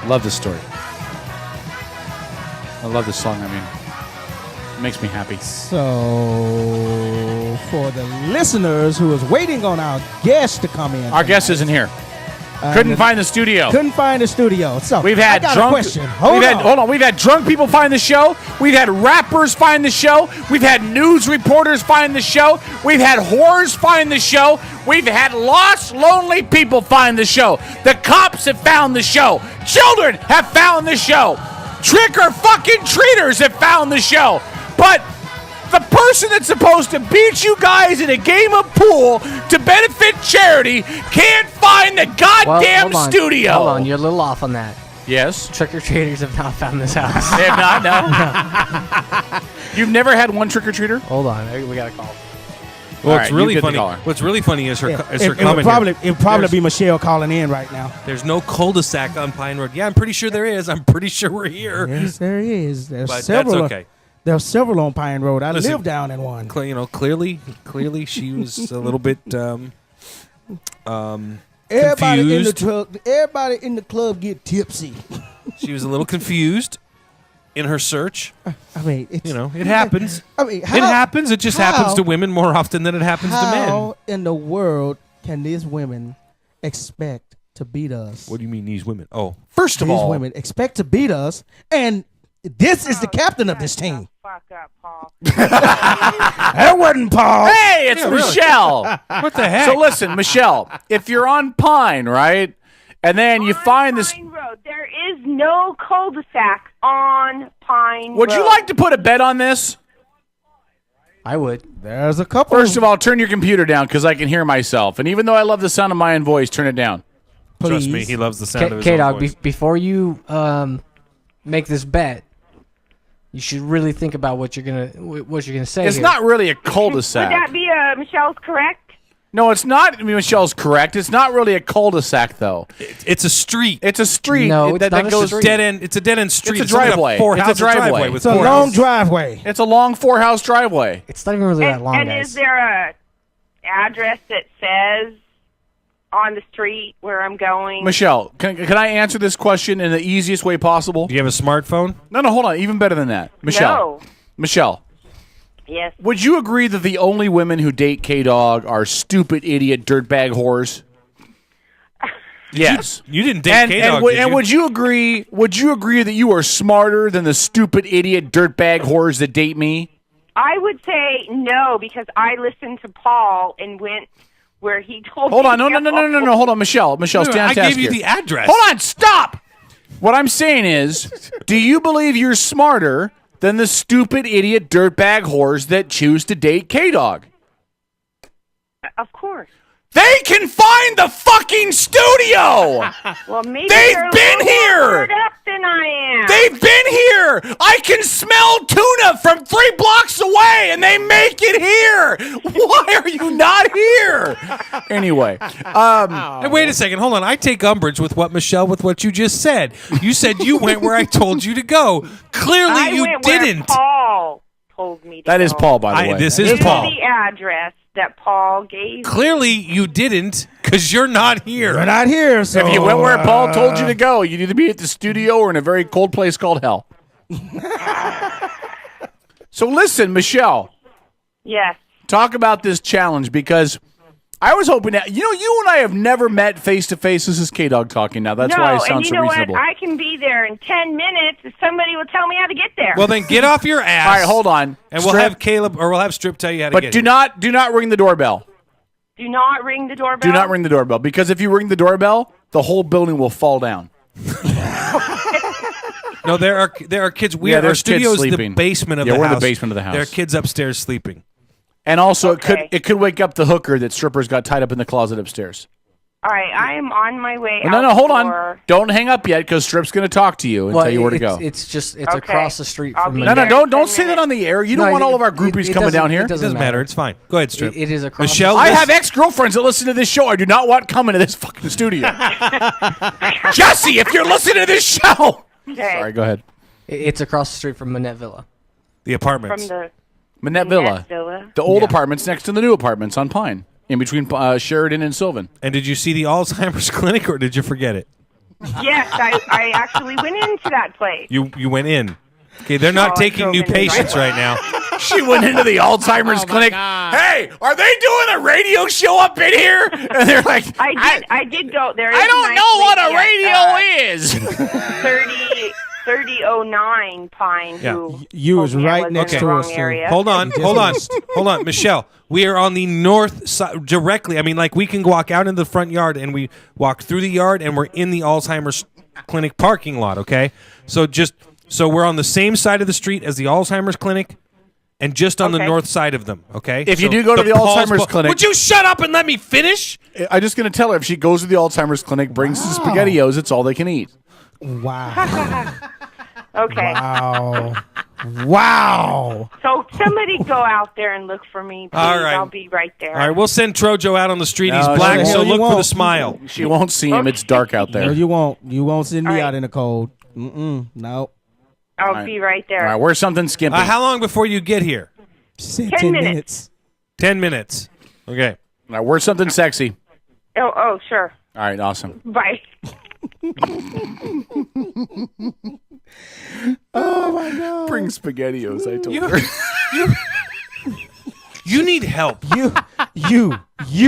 Love this story. I love this song. I mean, it makes me happy. So, for the listeners who is waiting on our guest to come in, Our guest isn't here. Couldn't find the studio. Couldn't find the studio. So We've had I got drunk. a question. Hold on. We've had drunk people find the show. We've had rappers find the show. We've had news reporters find the show. We've had whores find the show. We've had lost, lonely people find the show. The cops have found the show. Children have found the show. Trick-or-fucking-treaters have found the show. But the person that's supposed to beat you guys in a game of pool to benefit charity can't find the goddamn studio. Hold on, you're a little off on that. Yes? Trick-or-treaters have not found this house. They have not? No? You've never had one trick-or-treater? Hold on, we got a call. Well, All it's right, really you get the funny. caller. What's really funny is her It comment. would probably be Michelle calling in right now. There's no cul-de-sac on Pine Road. Yeah, I'm pretty sure there is. I'm pretty sure we're here. Yes, there is. There's But several. that's okay. There are several on Pine Road. I Listen, live down in one. Clearly, she was a little bit Everybody in the confused. everybody in the club get tipsy. She was a little confused in her search. I mean, it's, It happens. I mean, It happens. It just happens to women more often than it happens to men. How in the world can these women expect to beat us? What do you mean these women? Oh, First of These all, women expect to beat us, and this is the captain of this team. Fuck up, Paul. That wasn't Paul. hey, it's Yeah, really. Michelle. what the heck? So listen, Michelle, if you're on Pine, right, and then you find this, Pine Road. There is no cul-de-sac on Pine would you Road. like to put a bet on this? I would. There's a couple. First of all, turn your computer down because I can hear myself. And even though I love the sound of my own voice, turn it down. Trust me, please. he loves the sound of his own K-Dog, voice. before you make this bet, you should really think about what you're gonna say. It's here. not really a Would cul-de-sac. that be Michelle's correct? No, it's not. I mean, Michelle's correct. It's not really a cul-de-sac, though. It's a street. It's a street No, it's that not a goes. street. Dead end. It's a dead end street. It's a only driveway. four It's a house driveway. with It's a four long houses. driveway. It's a long 4-house driveway. It's not even really that long, And guys. is there a address that says on the street where I'm going? Michelle, can I answer this question in the easiest way possible? Do you have a smartphone? No, hold on. Even better than that. Michelle. No. Michelle, Yes. would you agree that the only women who date K-Dog are stupid, idiot, dirtbag whores? Yes. You didn't date And, K-Dog, and, would- did and you? would you agree? Would you agree that you are smarter than the stupid, idiot, dirtbag whores that date me? I would say no because I listened to Paul and went where he told Hold me on, no. Hold on, Michelle, Wait, stand I task gave you here. the address. Hold on, stop. What I'm saying is, do you believe you're smarter than the stupid, idiot, dirtbag whores that choose to date K-Dog? Of course. They can find the fucking studio. Well, maybe They've they're a been little here. more fired up than I am. They've been here. I can smell tuna from 3 blocks away, and they make it here. Why are you not here? Anyway, Hey, wait a second. Hold on. I take umbrage with what you just said. You said you went where I told you to go. Clearly, I you went where didn't. Paul told me to that is go. Paul, by the way. This This is Paul. the address that Paul gave me. Clearly, you didn't because you're not here. We're not here, so If you went where Paul told you to go, you'd either be at the studio or in a very cold place called hell. So listen, Michelle, Yes. talk about this challenge because I was hoping that, you and I have never met face to face. This is K-Dog talking now. That's no, why it and sounds you so know reasonable. what? I can be there in 10 minutes if somebody will tell me how to get there. Well, then get off your ass. All right, hold on. And we'll Strip, have Caleb or we'll have Strip tell you how to but get do here. not ring the doorbell. Do not ring the doorbell. Do not ring the doorbell because if you ring the doorbell, the whole building will fall down. No, there are kids. Yeah, Our there's studio kids is the sleeping. basement of Yeah, the we're in house. the basement of the house. There are kids upstairs sleeping. And also, Okay. it could wake up the hooker that strippers got tied up in the closet upstairs. All right, I am on my way Well, out no, hold on. for- Don't hang up yet because Strip's going to talk to you and tell you where to go. It's Okay. across the street I'll from be me. No, there in don't 10 say that minutes. on the air. You No, don't want all of our it groupies coming doesn't- down here. It It doesn't matter. It's fine. Go ahead, Strip. It is across. Michelle, the I street. have ex-girlfriends that listen to this show. I do not want coming to this fucking studio. Jesse, if you're listening to this show. Okay. Sorry, go ahead. It's across the street from Manette Villa. the apartments. From the Manette Net Villa. Villa. The old apartments next to the new apartments on Pine, in between Sheridan and Sylvan. And did you see the Alzheimer's clinic or did you forget it? Yes, I actually went into that place. You went in. Okay, they're not Oh, I taking drove new in the patients driveway. right now. She went into the Alzheimer's clinic. Hey, are they doing a radio show up in here? And they're like, I did go there. I don't know what a radio is. 3009 Pine. Yeah. Who You told was me I right was next in to the us, wrong too. area. Hold on, Michelle. We are on the north side, directly. I mean, like we can walk out into the front yard, and we walk through the yard, and we're in the Alzheimer's clinic parking lot. Okay, so we're on the same side of the street as the Alzheimer's clinic, and just on the Okay. north side of them. Okay. If you So do go to the Paul's Alzheimer's clinic- would you shut up and let me finish? I'm just going to tell her if she goes to the Alzheimer's clinic, brings the SpaghettiOs, it's all they can eat. Wow. Okay. Wow. So somebody go out there and look for me, please. All right. I'll be right there. All right, we'll send Trojo out on the street. He's No, black, she so won't. look You for the won't. smile. She won't see him. It's dark out No, there. you won't. You won't send me All right. out in the cold. No. I'll be right there. All right, where's something skimpy? How long before you get here? She said 10 10 minutes. minutes. 10 minutes. Okay. All right, where's something sexy? Oh, sure. All right, awesome. Bye. Oh my God. Bring SpaghettiOs, I told her. You need help. You.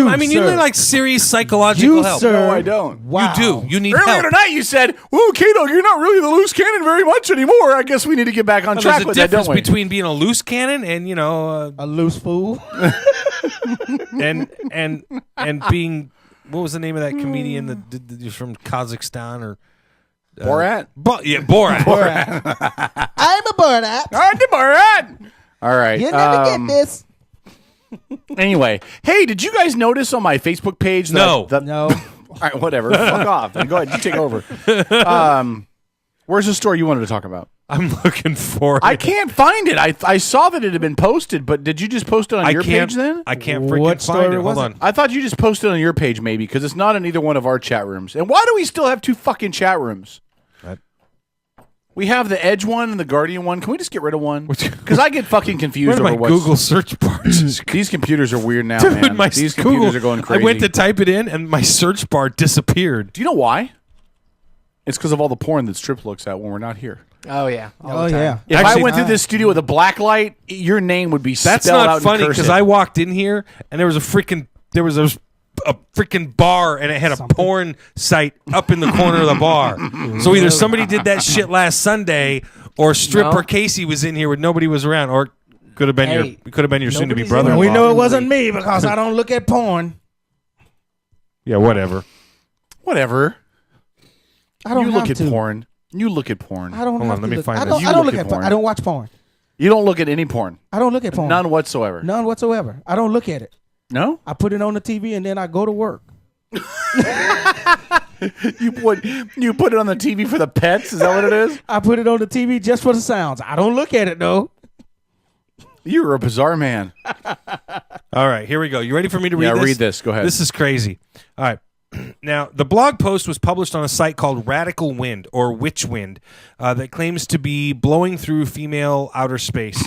I mean, you sir. need like serious psychological you, help. sir. No, I don't. Wow. You do. You need Earlier help. tonight, you said, "Whoa, Kato, you're not really the loose cannon very much anymore. I guess we need to get back on Well, track there's a with that, difference don't we?" between being a loose cannon and A loose fool. and being what was the name of that comedian that was from Kazakhstan or Borat. Borat. I'm a bird at. Borat. All right. You never get this. Anyway, hey, did you guys notice on my Facebook page? That No. No. All right, whatever. Fuck off. Then go ahead. You take over. Where's the story you wanted to talk about? I'm looking for it. I can't find it. I saw that it had been posted, but did you just post it on your can't, page then? I can't What freaking story find it. was Hold it? on. I thought you just posted it on your page maybe because it's not in either one of our chat rooms. And why do we still have two fucking chat rooms? We have the Edge one and the Guardian one. Can we just get rid of one? Because I get fucking confused Where are over my what's... Google search bars? These computers are weird now, Dude, man. my These Google, computers are going crazy. I went to type it in and my search bar disappeared. Do you know why? It's because of all the porn that Strip looks at when we're not here. Oh yeah. All Oh the time. yeah. If Actually- I went through this studio with a black light, your name would be That's spelled out not in funny cursive. because I walked in here and there was a freaking bar and it had a porn site up in the corner of the bar. So either somebody did that shit last Sunday or Stripper No. Casey was in here when nobody was around, or could have been Hey, your soon to be nobody's brother. in We here. know it wasn't me because I don't look at porn. Yeah, whatever. Whatever. I don't You have look at to. porn. You look at porn. I don't Hold have on, to let me look. find I this. don't, You I don't look look at at porn. porn. I don't watch porn. You don't look at any porn. I don't look at porn. None whatsoever. None whatsoever. I don't look at it. No? I put it on the TV and then I go to work. You put it on the TV for the pets? Is that what it is? I put it on the TV just for the sounds. I don't look at it though. You're a bizarre man. All right, here we go. You ready for me to read Yeah, this? read this. Go ahead. This is crazy. All right. Now, the blog post was published on a site called Radical Wind, or Witch Wind, that claims to be blowing through female outer space.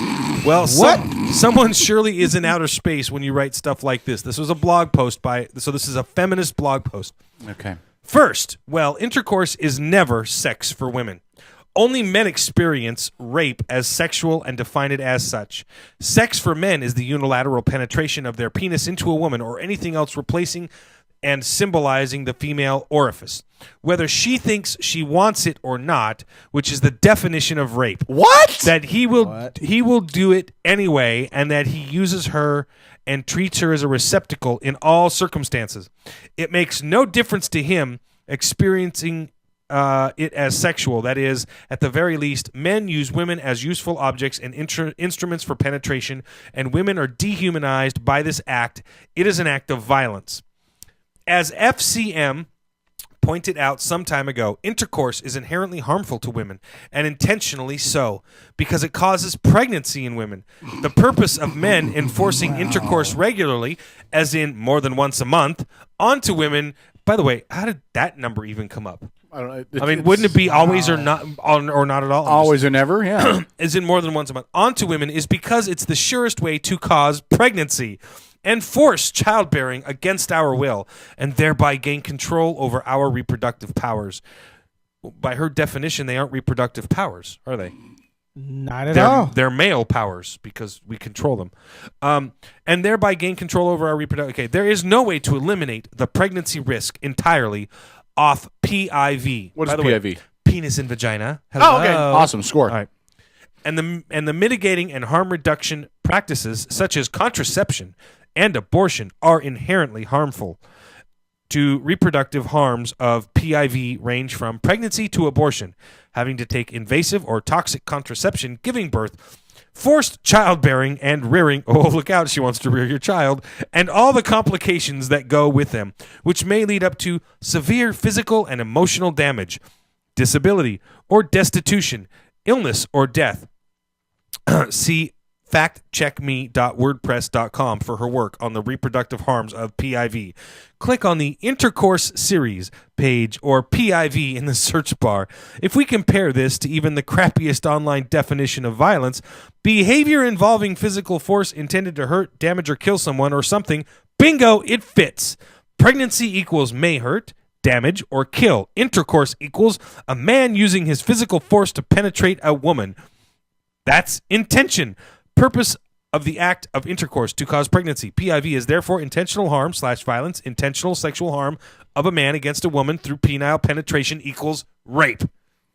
Well, someone surely is in outer space when you write stuff like this. This was a blog post so this is a feminist blog post. Okay. First, well, intercourse is never sex for women. Only men experience rape as sexual and define it as such. Sex for men is the unilateral penetration of their penis into a woman or anything else replacing and symbolizing the female orifice, whether she thinks she wants it or not, which is the definition of rape. What? That he will do it anyway, and that he uses her and treats her as a receptacle in all circumstances. It makes no difference to him experiencing it as sexual. That is, at the very least, men use women as useful objects and instruments for penetration, and women are dehumanized by this act. It is an act of violence. As FCM pointed out some time ago, intercourse is inherently harmful to women, and intentionally so, because it causes pregnancy in women. The purpose of men enforcing intercourse regularly, as in more than once a month, onto women. By the way, how did that number even come up? I don't know. I mean, wouldn't it be always or not at all? Always or never? Yeah. As in more than once a month. Onto women is because it's the surest way to cause pregnancy. and force childbearing against our will, and thereby gain control over our reproductive powers. By her definition, they aren't reproductive powers, are they? Not at all. They're male powers because we control them. And thereby gain control over our reproductive. Okay, there is no way to eliminate the pregnancy risk entirely off PIV. What is By the way, PIV? penis in vagina. Oh, okay. Hello. Awesome. Score. All right. And the mitigating and harm reduction practices such as contraception and abortion are inherently harmful. To reproductive harms of PIV range from pregnancy to abortion, having to take invasive or toxic contraception, giving birth, forced childbearing and rearing. Oh, look out, she wants to rear your child, and all the complications that go with them, which may lead up to severe physical and emotional damage, disability, or destitution, illness, or death. See factcheckme.wordpress.com for her work on the reproductive harms of PIV. Click on the Intercourse Series page or PIV in the search bar. If we compare this to even the crappiest online definition of violence, behavior involving physical force intended to hurt, damage, or kill someone or something, bingo, it fits. Pregnancy equals may hurt, damage, or kill. Intercourse equals a man using his physical force to penetrate a woman. That's intention. Purpose of the act of intercourse to cause pregnancy. PIV is therefore intentional harm / violence, intentional sexual harm of a man against a woman through penile penetration equals rape.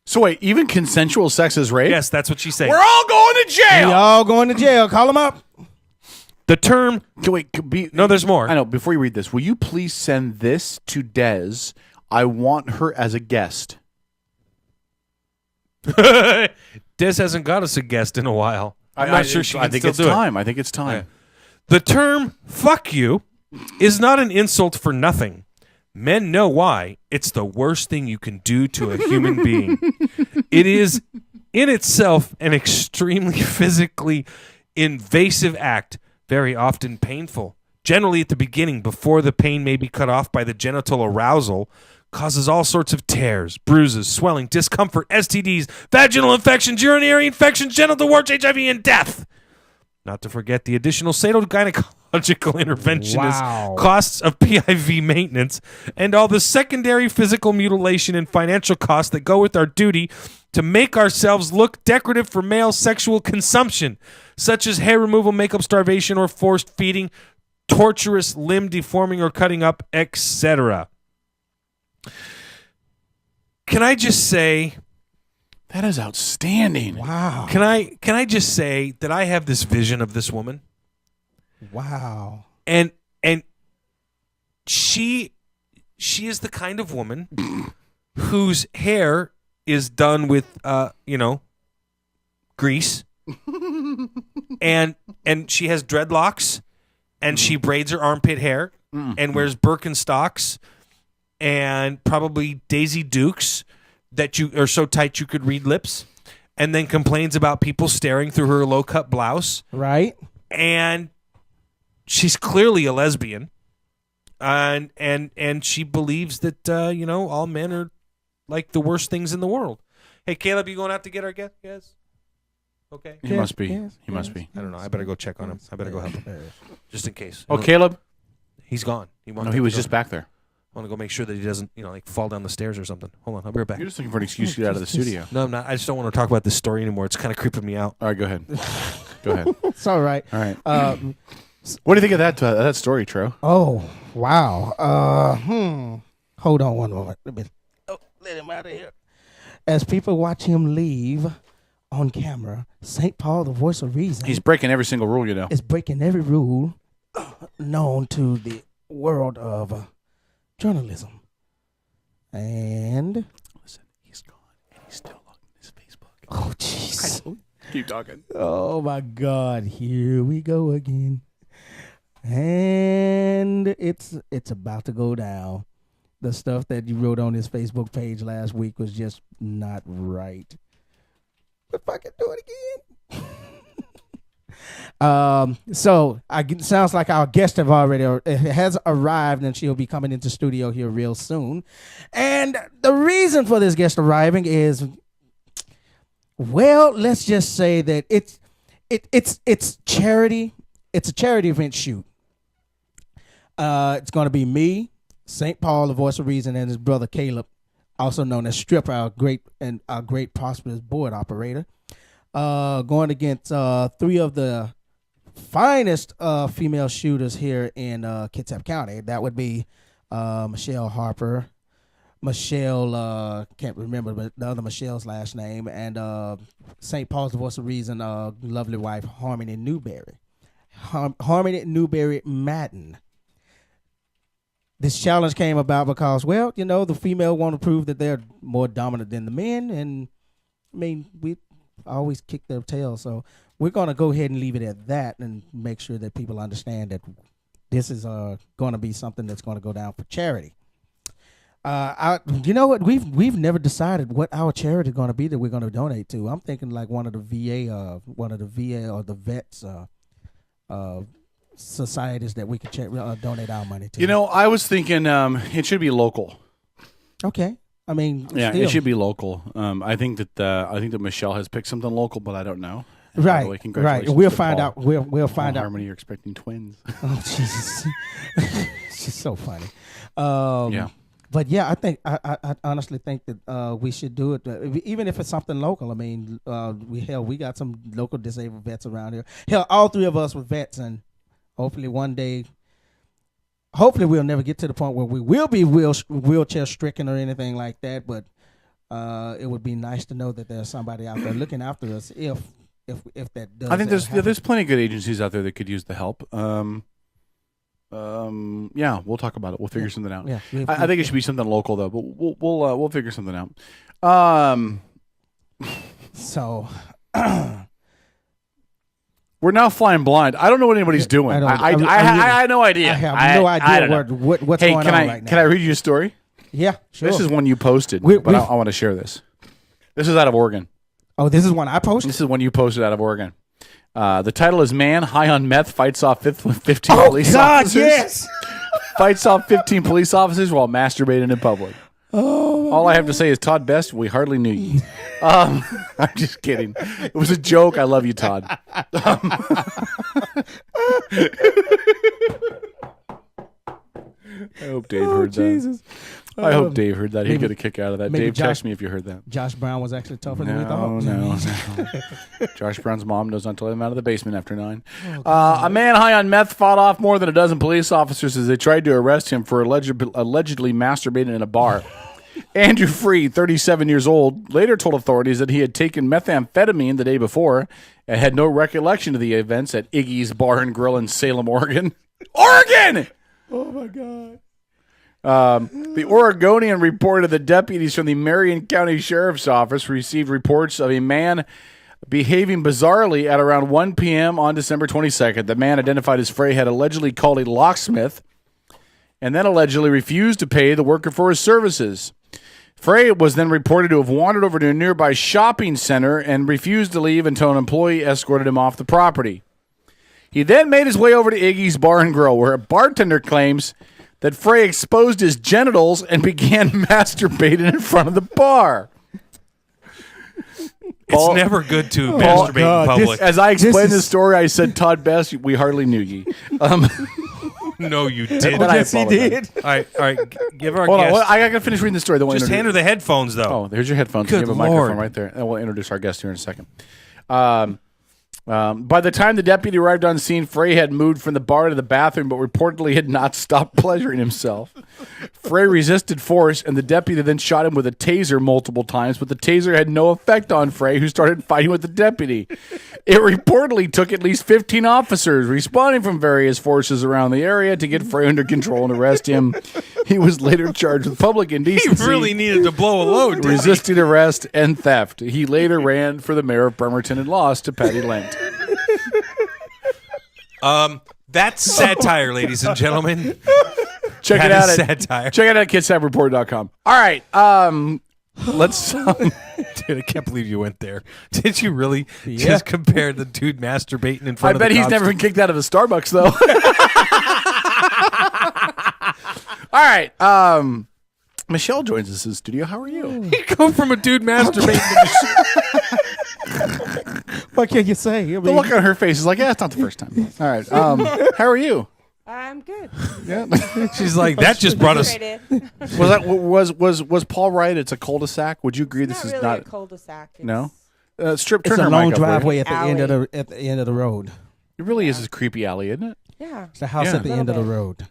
So wait, even consensual sex is rape? Yes, that's what she's saying. We're all going to jail. We all going to jail. Call them up. The term... No, there's more. I know. Before you read this, will you please send this to Des? I want her as a guest. Des hasn't got us a guest in a while. I'm not sure she can I think still it's do time. I think it's time. Yeah. The term "fuck you" is not an insult for nothing. Men know why. It's the worst thing you can do to a human being. It is, in itself, an extremely physically invasive act, very often painful. Generally at the beginning, before the pain may be cut off by the genital arousal, causes all sorts of tears, bruises, swelling, discomfort, STDs, vaginal infections, urinary infections, genital warts, HIV, and death. Not to forget the additional gynecological interventionist costs of PIV maintenance and all the secondary physical mutilation and financial costs that go with our duty to make ourselves look decorative for male sexual consumption, such as hair removal, makeup, starvation, or forced feeding, torturous limb deforming or cutting up, etc. Can I just say That is outstanding. Wow. can I just say that I have this vision of this woman, Wow. and she is the kind of woman whose hair is done with grease, and she has dreadlocks, and she braids her armpit hair and wears Birkenstocks and probably Daisy Dukes that you are so tight you could read lips, and then complains about people staring through her low-cut blouse. Right? And she's clearly a lesbian, and she believes that all men are like the worst things in the world. Hey, Caleb, you going out to get our guest? Yes. Okay. He must be. Yes, He must be. I don't know. I better go check on him. I better go help him just in case. Oh, Caleb? He's gone. No, he was just back there. I want to go make sure that he doesn't, fall down the stairs or something. Hold on, I'll be right back. You're just looking for an excuse to get out of the studio. No, I'm not. I just don't want to talk about this story anymore. It's kind of creeping me out. All right, go ahead. Go ahead. It's all right. All right. Um, What do you think of that story, Tro? oh, wow. Hold on one moment. Let him out of here. As people watch him leave on camera, St. Paul, the voice of reason, He's breaking every single rule, is breaking every rule known to the world of journalism. And Listen, he's gone, and he's still on his Facebook. oh, jeez. Keep talking. Oh my God! Here we go again, and it's about to go down. The stuff that you wrote on his Facebook page last week was just not right. But if I can do it again. So sounds like our guest has arrived, and she'll be coming into studio here real soon. And the reason for this guest arriving is, well, let's just say that it's charity. It's a charity event shoot. It's going to be me, St. Paul, the voice of reason, and his brother Caleb, also known as Strip, our great prosperous board operator. Going against 3 of the finest female shooters here in Kitsap County. That would be Michelle Harper, Michelle, can't remember but the other Michelle's last name, and St. Paul's the voice of reason, lovely wife Harmony Newberry. Harmony Newberry Madden. This challenge came about because, well, the female want to prove that they're more dominant than the men, and I mean, we always kick their tail, so we're going to go ahead and leave it at that and make sure that people understand that this is going to be something that's going to go down for charity. You know what? We've never decided what our charity is going to be that we're going to donate to. I'm thinking like one of the VA or the vets societies that we could donate our money to. I was thinking it should be local. Okay. I mean, yeah, still. It should be local. I think that Michelle has picked something local, but I don't know. And right, by the way, congratulations right. We'll to find Paul. out. We'll find out. Harmony, you're expecting twins. Oh Jesus, she's so funny. Yeah. But yeah, I think I honestly think that we should do it, even if it's something local. I mean, we got some local disabled vets around here. Hell, all 3 of us were vets, and hopefully one day. Hopefully we'll never get to the point where we will be wheelchair stricken or anything like that. But it would be nice to know that there's somebody out there looking after us if that does. I think happen. there's plenty of good agencies out there that could use the help. Yeah, we'll talk about it. We'll figure something out. Yeah, I think it should be something local though, but we'll figure something out. So. We're now flying blind. I don't know what anybody's doing. I had no idea. I have no idea what's going on right now. Can I read you a story? Yeah, sure. This is one you posted, but I want to share this. This is out of Oregon. Oh, this is one I posted? This is one you posted out of Oregon. The title is Man High on Meth Fights Off 15 Police Officers. Yes! Fights off 15 police officers while masturbating in public. Oh, all I have to say is, Todd Best, we hardly knew you. I'm just kidding. It was a joke. I love you, Todd. I hope Dave heard that. I hope Dave heard that. He'd get a kick out of that. Dave, text me if you heard that. Josh Brown was actually tougher than we thought. No. Josh Brown's mom does not let him out of the basement after 9. A man high on meth fought off more than a dozen police officers as they tried to arrest him for allegedly masturbating in a bar. Andrew Freed, 37 years old, later told authorities that he had taken methamphetamine the day before and had no recollection of the events at Iggy's Bar and Grill in Salem, Oregon. Oregon! Oh, my God. The Oregonian reported that deputies from the Marion County Sheriff's Office received reports of a man behaving bizarrely at around 1 p.m. on December 22nd. The man, identified as Frey, had allegedly called a locksmith and then allegedly refused to pay the worker for his services. Frey was then reported to have wandered over to a nearby shopping center and refused to leave until an employee escorted him off the property. He then made his way over to Iggy's Bar and Grill, where a bartender claims that Frey exposed his genitals and began masturbating in front of the bar. It's never good to masturbate in public. As I explained this story, I said, Todd Best, we hardly knew ye. No, you didn't. Yes, he did. All right. Give our Hold guest. on, I got to finish reading the story. Just hand her the headphones, though. Oh, there's your headphones. Good You have a Lord. microphone right there. And we'll introduce our guest here in a second. By the time the deputy arrived on scene, Frey had moved from the bar to the bathroom, but reportedly had not stopped pleasuring himself. Frey resisted force, and the deputy then shot him with a taser multiple times, but the taser had no effect on Frey, who started fighting with the deputy. It reportedly took at least 15 officers responding from various forces around the area to get Frey under control and arrest him. He was later charged with public He indecency, really needed to blow a load, didn't he? resisting arrest, and theft. He later ran for the mayor of Bremerton and lost to Patty Lent. That's satire, ladies and gentlemen. Check That it out is at satire. check it out at kidsapreport.com. All right, let's. Dude, I can't believe you went there. Did you really just compare the dude masturbating in I front of the bet he's cops never to- been kicked out of a Starbucks though. All right, Michelle joins us in the studio. How are you? You go from a dude masturbating to What can you say? I The mean, look on her face is like, yeah, it's not the first time. All right, how are you? I'm good. Yeah. She's like, that just brought us. Was Paul right? It's a cul-de-sac. Would you agree It's this not is really not a cul-de-sac. It's no? Strip. It's Turn a her long mic up, will you? driveway at the end of Alley. the end of the road. It really is a creepy alley, isn't it? Yeah. It's the house Yeah. at the Little end of the bit. road.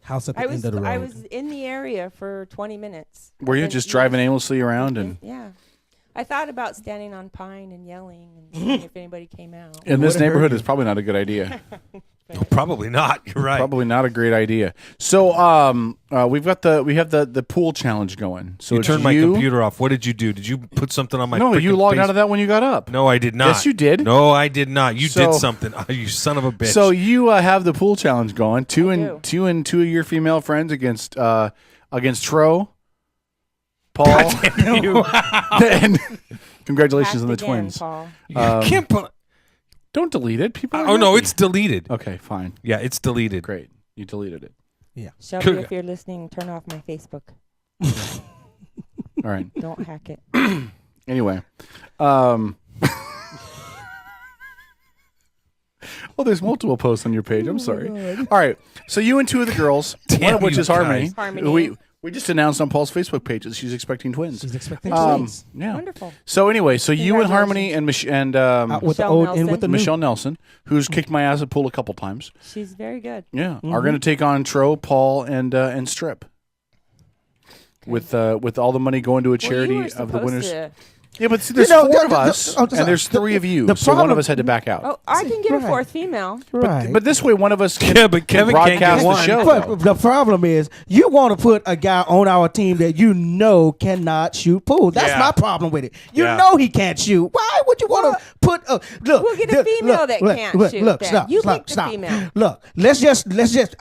House at the end of the road. I was in the area for 20 minutes. Were you And just it driving was- aimlessly around and Yeah. I thought about standing on Pine and yelling and seeing if anybody came out. in this Would've heard neighborhood you. is probably not a good idea. No, probably not. You're right. Probably not a great idea. So we have the pool challenge going. So You it's turned my computer off. What did you do? Did you put something on my? No, you frickin' logged face- out of that when you got up. No, I did not. Yes, you did. No, I did not. You So- did something. Oh, you son of a bitch. So you have the pool challenge going. Two do. and two of your female friends against Tro, Paul, and congratulations on the Hacked again, twins. Paul. you can't put. Don't delete it. People. are Oh no, happy. it's deleted. okay. Fine. Yeah, it's deleted. Great. You deleted it. Shelby, Could- if you're listening, turn off my Facebook. All right. Don't hack it. Anyway, oh, there's multiple posts on your page. I'm sorry. All right, so you and two of the girls, one Damn of which you is Harmony. guys. Harmony. We just announced on Paul's Facebook page that she's expecting twins. She's expecting Um, twins. Yeah. Wonderful. So anyway, so you and Harmony and Out with the Michelle old in Nelson. with the new. Michelle Nelson, who's kicked my ass at pool a couple times, She's very good. yeah, are going to take on Tro, Paul, and Strip. With all the money going to a charity well, you were of the supposed winners. to- Yeah, but see, there's You know, four of the- us, oh, and there's three of you, the so one of problem- us had to back out. Oh, I can get Right. a fourth female. Right. But this way, one of us can, Yeah, but Kevin can't broadcast get the one. show. But though. the problem is, you want to put a guy on our team that you know cannot shoot pool. That's Yeah. my problem with it. You Yeah. know he can't shoot. Why would you want to put a look? We'll get a female that can't shoot Look, then. stop, You stop, pick the stop. female. Look, let's just.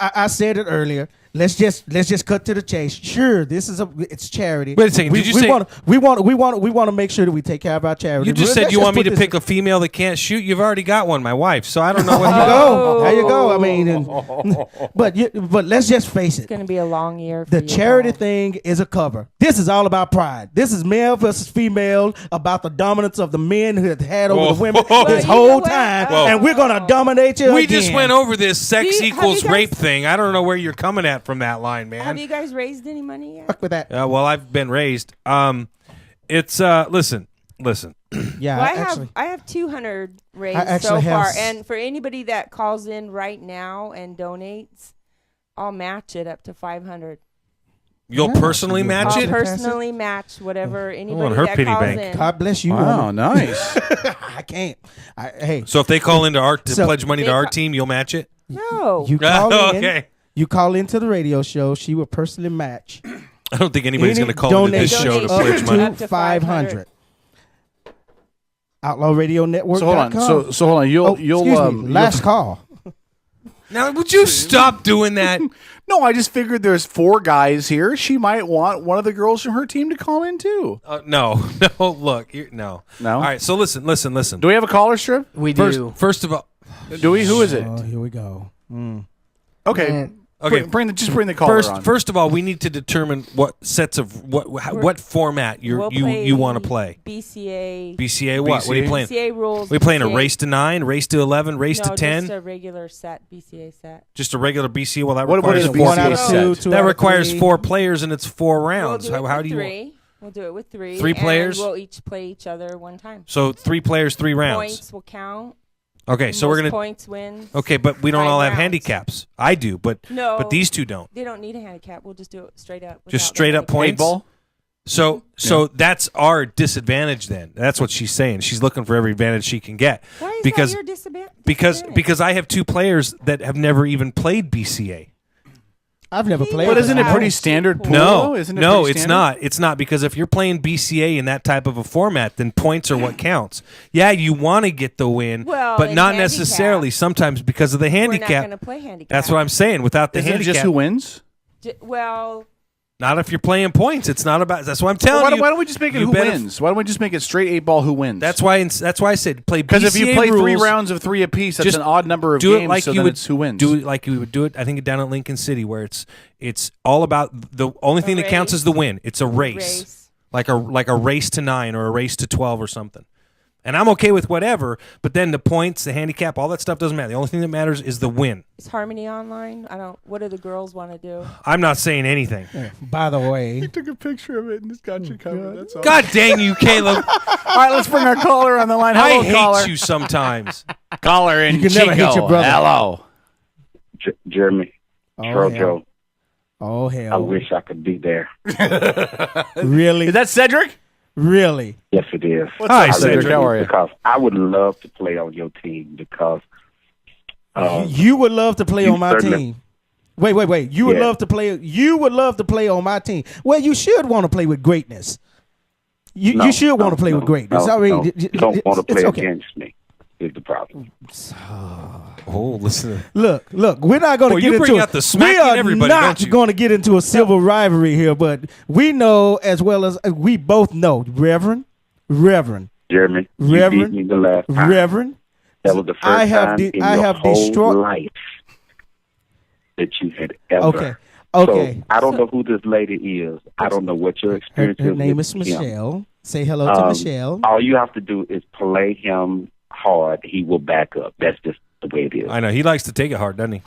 I said it earlier. Let's just cut to the chase. Sure, it's charity. Wait a second, did you say- we want to make sure that we take care of our charity? You just Let's said you want me put to this- pick a female that can't shoot. You've already got one, my wife. So I don't know what. There you go. There you Oh. go. I mean, but let's just face it. It's going to be a long year for The you, charity Paul. thing is a cover. This is all about pride. This is male versus female, about the dominance of the men who have had over Whoa. the women Well, this you know whole what? time, Whoa. and we're gonna dominate you. We again. just went over this sex Do you- have equals you guys- rape thing. I don't know where you're coming at from that line, man. Have you guys raised any money yet? Fuck with that. Well, I've been raised. It's listen. Yeah, Well, I have 200 raised I so actually have far, s- and for anybody that calls in right now and donates, I'll match it up to 500. You'll Yeah. personally match I'll it. personally match whatever anybody her that pity calls bank. in. God bless you. Wow, woman. nice. I can't. Hey, So if they call into our to So- pledge money to They our ca- team, you'll match it. No. you call in. Okay. You call into the radio show. She will personally match. I don't think anybody's Any going to call into this donation show to Donation pledge up money. Up to 500. Outlaw Radio Network. So hold on. So hold on. You'll excuse me. Last call. Now, would you stop doing that? No, I just figured there's four guys here. She might want one of the girls from her team to call in too. No. Look, no. No? All right. So listen. Do we have a caller, Strip? We First, do. first of all, Do we? Who is it? Oh, here we go. Okay. Man. okay. Bring the caller on. First of all, we need to determine what sets of what format We'll you want to play. BCA. BCA what? What are you BCA? playing? BCA rules. Are we playing a BCA race to 9, race to 11, race no, to 10? just a regular set, BCA set. Just a regular BCA. Well, that What requires is a four. One out of BCA two. set? Two That out of requires three. 4 players, and it's 4 We'll rounds. do it How with do you? three. We'll do it with three. 3 and players? We'll each play each other one time. So 3 players, 3 rounds. Points will count. Okay, so Most we're gonna. points win. Okay, but we don't 5 all have rounds. handicaps. I do, but No. but these two don't. They don't need a handicap. We'll just do it straight up. Just without the straight up handicap. points. Eight ball. So that's our disadvantage. Then that's what she's saying. She's looking for every advantage she can get Why is because that your disadvantage? because I have 2 players that have never even played BCA. I've never played. But with isn't it that. pretty standard pool? No, though? Isn't it no, pretty it's standard? not. It's not because if you're playing BCA in that type of a format, then points are what counts. Yeah, you want to get the win, Well, but in not handicap, necessarily. Sometimes because of the We're not handicap. going to play handicap. That's what I'm saying. Without the Isn't it handicap, just who wins? Well, not if you're playing points. It's not about. That's what I'm telling Why you. don't we just make it You who better- wins? Why don't we just make it straight 8 ball who wins? That's why I said play because if you BCA play 3 rules, rounds of 3 apiece, that's just an odd number of do games. it like so you then would it's who wins. do it like you would do it. I think down at Lincoln City where it's all about the only thing that counts race. is the win. It's a race. Like a race to 9 or a race to 12 or something. And I'm okay with whatever, but then the points, the handicap, all that stuff doesn't matter. The only thing that matters is the win. Is Harmony online? What do the girls want to do? I'm not saying anything. By the way, Took a picture of it and it's got you covered. That's all. God dang you, Caleb. All right, let's bring our caller on the line. Hello, I hate caller. you sometimes. Caller in You can never hate Chico. your brother. Hello. Jeremy, oh Trojo, hell, oh I hell, wish I could be there. really, Is that Cedric? really? Yes, it is. What's Hi, up, Cedric. How are you? Because I would love to play on your team because You would love to play you on my certainly- team. Wait. You would Yeah. love to play. You would love to play on my team. Well, you should want to play with greatness. You should want to play with greatness. No, Already, no. You don't want to it's play okay. against me. Is the problem? Oh, listen. Look, we're not going Boy, to you get bring into out the it. smack We in are everybody, not don't you? going to get into a civil rivalry here, but we know as well as we both know, Reverend, Jeremy, you Reverend, beat me the last time. Reverend. That was the first I have time de- in I your have whole destroyed- life that you had ever. Okay. Okay. So I don't know who this lady is. I don't know what your Her, experience her is. name with is him. Michelle. Say hello to Michelle. All you have to do is play him hard. He will back up. That's just the way it is. I know. He likes to take it hard, doesn't he?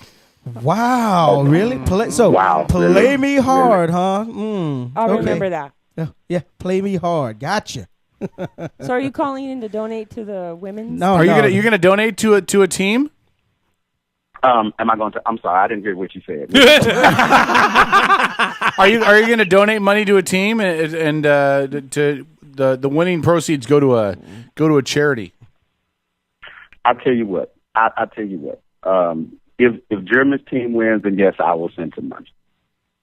Wow, really? Play Wow, play really? me hard, huh? I'll okay. remember that. Yeah, play me hard. Gotcha. So are you calling in to donate to the women's? No, Are you no. gonna donate to a team? Am I going to? I'm sorry, I didn't hear what you said. Are you gonna donate money to a team and to the winning proceeds go to a charity? I tell you what. I tell you what. If Germany's team wins, then yes, I will send some money.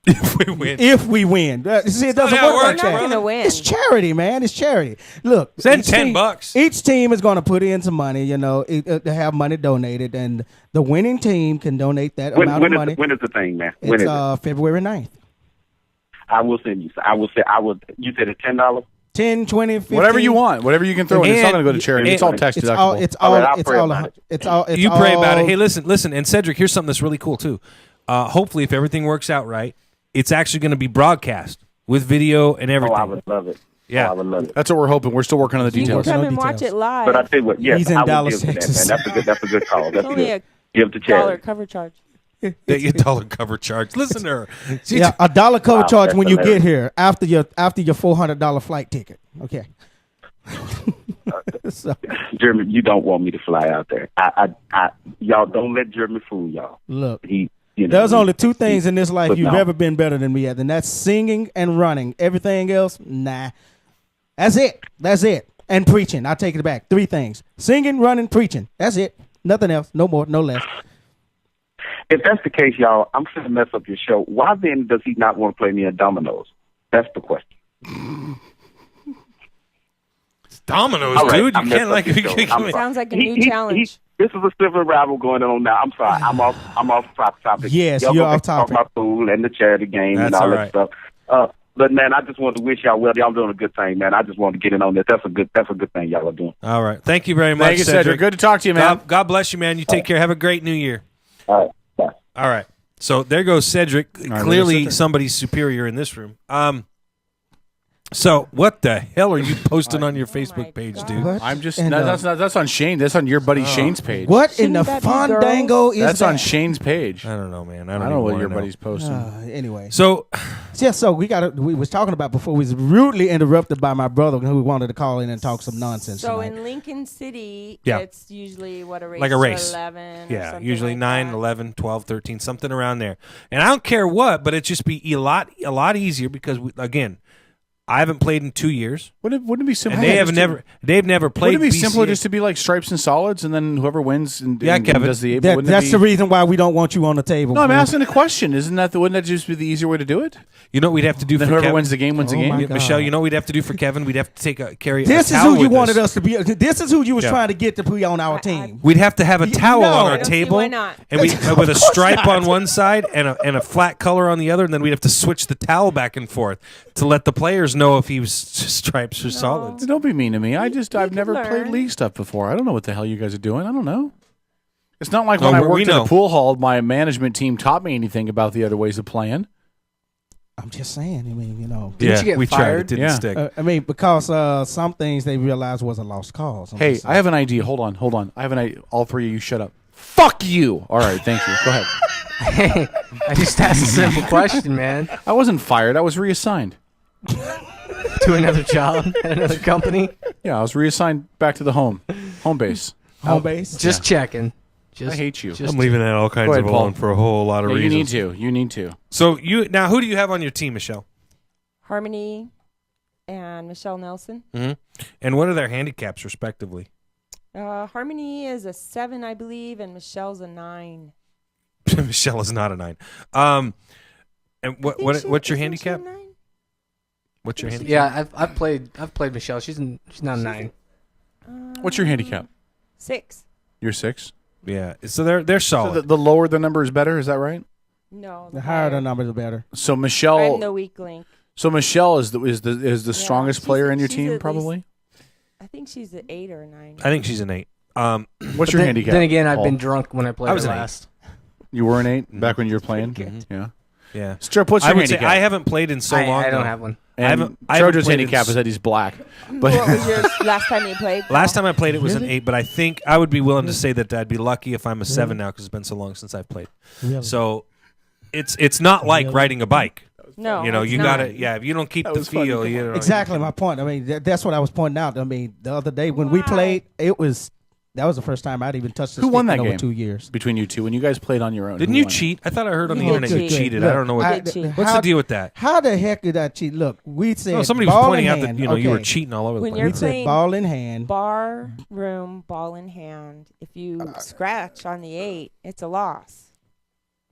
If we win. If we win, see, it doesn't not how it work like works, We're that. not going to win. It's charity, man. It's charity. Look, Send each $10. Each team is going to put in some money, to have money donated, and the winning team can donate that amount of money. When is the thing, man? When It's is it? February 9th. I will send you. I will say. I will. You said it's $10. 10, 20, 15. Whatever you want, whatever you can throw in. It's not And- going to go to charity. It's all tax It's deductible. all. It's All all. right, I'll It's pray all. about it. It's all. It's You pray about it. all- Hey, listen. And Cedric, here's something that's really cool, too. Hopefully, if everything works out right, it's actually going to be broadcast with video and Oh, everything. I would love it. Yeah. Oh, I would love it. That's what we're hoping. We're still working on the You can details. come No and watch details. it live. But I tell you what. Yes, He's in I will Dallas, give to that, Texas. man. That's a good call. It's That's only good. a Give to $1 charity. cover charge. That $1 cover charge. Listen to her. Yeah, $1 cover Wow, charge that's when you get hilarious. here after your $400 flight ticket. Okay. So, Jeremy, you don't want me to fly out there. Y'all don't let Jeremy fool y'all. look, there's only two things in this life but you've no. ever been better than me at, and that's singing and running. Everything else, nah. That's it. That's it. And preaching. I take it back. 3 things: singing, running, preaching. That's it. Nothing else. No more. No less. If that's the case, y'all, I'm going to mess up your show. Why then does he not want to play me at dominoes? That's the question. Dominoes, All right, dude. I You messed can't up like. your You show. can't I'm come in. Sounds like a new challenge. This is a civil rival going on now. I'm sorry. I'm off topic. Yes, y'all you're go off back to talk topic. about food and the charity game and That's all all that stuff. But man, I just wanted to wish y'all well. Y'all doing a good thing, man. I just wanted to get in on this. That's a good thing y'all are doing. All right. Thank you very much, Thank you, Cedric. Good to talk to you, man. God bless you, man. You take care. Have a great New Year. All right. Bye. All right. So there goes Cedric. right, Clearly let's sit there. somebody's superior in this room. So what the hell are you posting on your Facebook page, dude? What? I'm just And, that's on Shane. That's on your buddy Shane's page. What in Shouldn't the that be fandango is That's that? on Shane's page. I don't know, man. I don't know what your buddy's posting. Anyway. So Yeah, so we was talking about before we was rudely interrupted by my brother who wanted to call in and talk some nonsense So tonight. in Lincoln City, Yeah. it's usually what a race Like a race. 11 or yeah, something usually like 9, that. 11, 12, 13, something around there. And I don't care what, but it just be a lot easier because again, I haven't played in 2 years, Wouldn't it be simple? and they've never played. Wouldn't it be simpler BCA. just to be like stripes and solids, and then whoever wins and Kevin. does the That, wouldn't it that's be- the reason why we don't want you on the table. No, I'm fool. asking a question. Wouldn't that just be the easier way to do it? You know what we'd have to do Then for whoever Kevin? wins the game wins the Oh, game. my Yeah, God. Michelle, you know what we'd have to do for Kevin? We'd have to carry This a is towel who you with wanted us. us to be. This is who you was Yeah. trying to get to be on our team. We'd have to have a towel No. on I our don't see table, why not. and we with a stripe on one side and a flat color on the other, and then we'd have to switch the towel back and forth to let the players know if he was stripes or solids. Don't be mean to me. I've can never played learn. league stuff before. I don't know what the hell you guys are doing. I don't know. It's not like No, when I we worked in know. a pool hall, my management team taught me anything about the other ways of playing. I'm just saying. I mean, Didn't you get we tried. It fired? didn't Yeah. stick. I mean, because some things they realized was a lost cause. I'm Hey, just I have an idea. Hold on. I have an idea. All three of you, shut up. Fuck you. All right, thank you. Go ahead. Hey, I just asked a simple question, man. I wasn't fired. I was reassigned. To another job at another company. Yeah, I was reassigned back to the home base. home base. Just checking. Just, I hate you. just I'm leaving that all kinds Go ahead, of Paul. alone for a whole lot of Yeah, reasons. you need to. So now, who do you have on your team, Michelle? Harmony and Michelle Nelson. And what are their handicaps, respectively? Harmony is a 7, I believe, and Michelle's a 9. Michelle is not a 9. And what's your Isn't she a handicap? 9? What's your handicap? Yeah, I've played Michelle. She's not a 9. What's your handicap? 6. You're 6. Yeah. So they're So solid. the lower the number is better. Is that right? No. The higher the number, the better. So I'm Michelle. the weak link. So Michelle is the strongest she's player a- in your she's team, at probably. I think she's an 8 or a 9. I think she's an 8. What's your handicap? Then again, I've Paul? been drunk when I played I was her an 8. last. You were an 8 back when you were playing. Yeah. yeah. Strip. What's I your would say handicap? I haven't played in so long. I don't though. have one. And I haven't Trojo's played in handicap s- is that he's black. But What was yours last time you played? Last time I played, it was an Really? 8, but I think I would be willing to say that I'd be lucky if I'm a 7 now because it's been so long since I've played. Really? So it's not like Really? riding a bike. No. You know, it's you not. gotta if you don't keep That the was funny. feel, Come on. you know. Exactly my point. I mean, that's what I was pointing out. I mean, the other day when we Why? played, that was the first time I'd even touched the Who stick won that in over game? 2 years. between you two, when you guys played on your own, Didn't who you won? cheat? I thought I heard on the You did internet you cheat. cheated. Look, I don't know what. did cheat. What's the deal with that? How the heck did I cheat? Look, we said No, somebody was ball pointing in out that hand. you were Okay. cheating all over the When place. you're We said playing ball in hand. Bar room, ball in hand. If you scratch on the 8, it's a loss.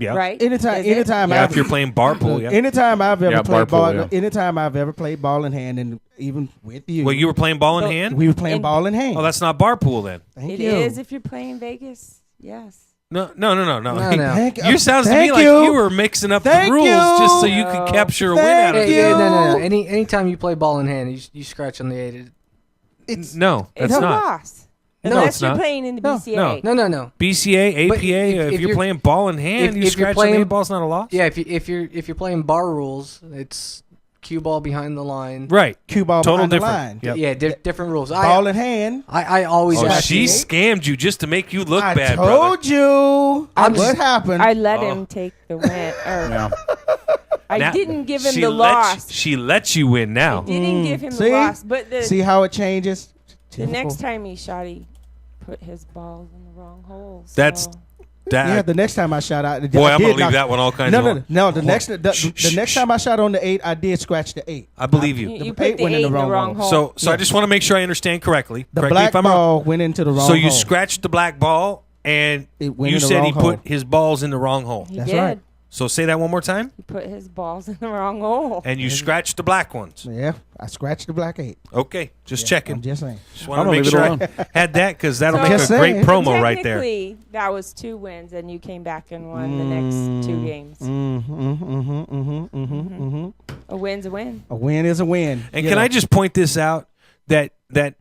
Yeah. Right? Anytime, Is it? anytime, Yeah, I've, if you're playing bar pool, yeah. anytime I've ever Yeah, played bar ball, pool, yeah. anytime I've ever played ball in hand, and even with you, Well, you were playing ball in No, hand. we were playing in- ball in hand. Oh, that's not bar pool then. Thank It you. is if you're playing Vegas. Yes. No. No, no. Thank You sounds to me thank like you. you were mixing up Thank the rules you. just so you could No. capture a win Thank out of Hey, it. you. no. Anytime you play ball in hand, you scratch on the 8. It's No, It's that's a not. loss. No, Unless it's you're not. playing in the No, BCA. No. BCA, But APA. If you're you're- playing ball in hand, you if you're scratch on the playing- 8 ball's not a loss. Yeah, if you're playing bar rules, it's cue ball behind the line. Right. cue ball Total behind the different. line. Yep. Yeah, different rules. Ball in hand. I always Oh, ask she you- scammed you just to make you look I bad, told brother. you. I'm what just- happened? I let Oh. him take the win. Or Yeah. I Now- didn't give him she the lets- loss. She lets you win now. Didn't give him See? the loss. But the See how it changes. the next time he shot, he put his balls in the wrong holes. That's- so. Yeah, the next time I shot out, Boy, I I'm did gonna leave knock- that one all kinds No, of. no, no. The next, Shh, next time I shot on the 8, I did scratch the 8. I believe you. You The put eight the went 8 in the wrong hole. So I just want to make sure I understand correctly. The Correct me black if I'm wrong. ball went into the wrong So you hole. scratched the black ball, and It went you in the said he wrong put hole. his balls in the wrong hole. He That's did. right. So say that one more time. He put his balls in the wrong hole. And you scratched the black ones. Yeah, I scratched the black 8. Okay, just I'm checking. just saying. Just want I'm to gonna make leave sure it I had that because that'll So- make a Just great saying. promo right there. Technically, that was 2 wins, and you came back and won the next 2 games. A win's a win. A win is a win. And you can know. I just point this out that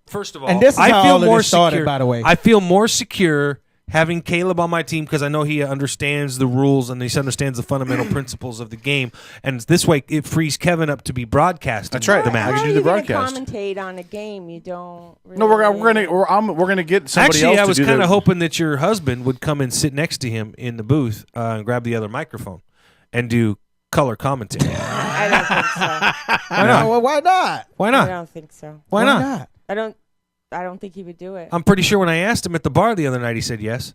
first of all, And this is I how feel all of more this started, secure. by the way. I feel more secure having Caleb on my team because I know he understands the rules and he understands the fundamental principles of the game. And this way, it frees Kevin up to be broadcasting. That's right. The I match. can How do are the you gonna broadcast. commentate on a game you don't? Really No, we're gonna get somebody Actually, else I to was do kind the- of hoping that your husband would come and sit next to him in the booth and grab the other microphone and do color commentary. I don't think so. Why not? Well, why not? Why I not? don't think so. Why not? I don't think he would do it. I'm pretty sure when I asked him at the bar the other night, he said yes.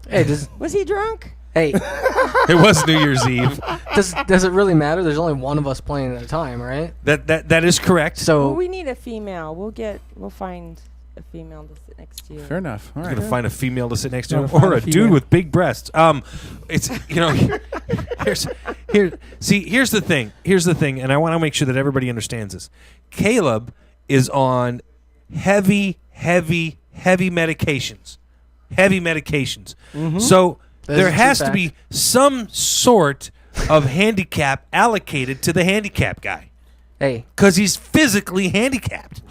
Hey, Was he drunk? It was New Year's Eve. does it really matter? There's only one of us playing at a time, right? That is correct. So Well, we need a female. We'll find a female to sit next to you. Fair enough. All I'm right. gonna find a female to sit next to him, Gotta find or a a dude female. with big breasts. It's here's the thing. Here's the thing, and I want to make sure that everybody understands this. Caleb is on heavy medications. Heavy medications. So That is there a true has to fact. be some sort of handicap allocated to the handicap guy hey, because he's physically handicapped.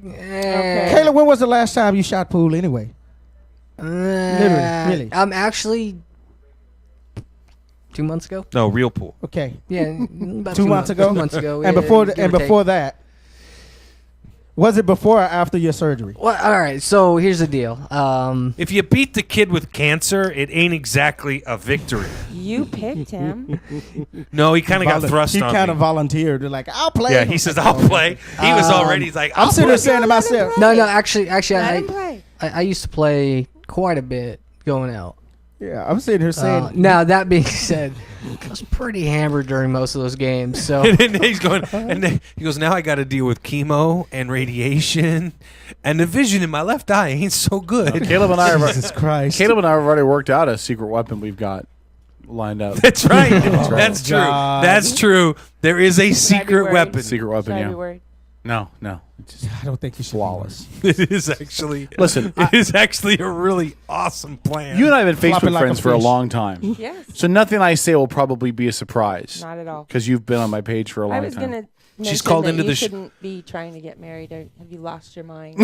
okay. Kayla, when was the last time you shot pool anyway? Literally, really. I'm actually 2 months ago. No, real pool. Okay. Yeah, about 2 months ago. 2 months ago. And yeah, before give or take. before that, was it before or after your surgery? Well, all right. So here's the deal. If you beat the kid with cancer, it ain't exactly a victory. You picked him. No, he kind of got thrust He on kind me. of volunteered. They're like, I'll play. Yeah, he says, I'll play. He was already, he's like, I'm I'll sitting play. there saying to myself, No, actually, Let him I, play. I used to play quite a bit going out. yeah, I'm sitting here saying, Now that being said, I was pretty hammered during most of those games. So And then he's going, and then he goes, now I got to deal with chemo and radiation, and the vision in my left eye ain't so good. Caleb and I have Jesus Christ. Caleb and I have already worked out a secret weapon we've got lined up. That's right. That's true. God. That's true. There is a Should I be secret worried? weapon. Secret Should weapon, I be yeah. worried? No. It's just I don't think you should. flawless. It is actually. Listen, it is actually a really awesome plan. You and I have been Flopping Facebook like a friends for a fish. long time. Yes. So nothing I say will probably be a surprise. Not at all. Because you've been on my page for a long I was time. gonna. She's mention called that into you the sh- shouldn't be trying to get married. Or have you lost your mind?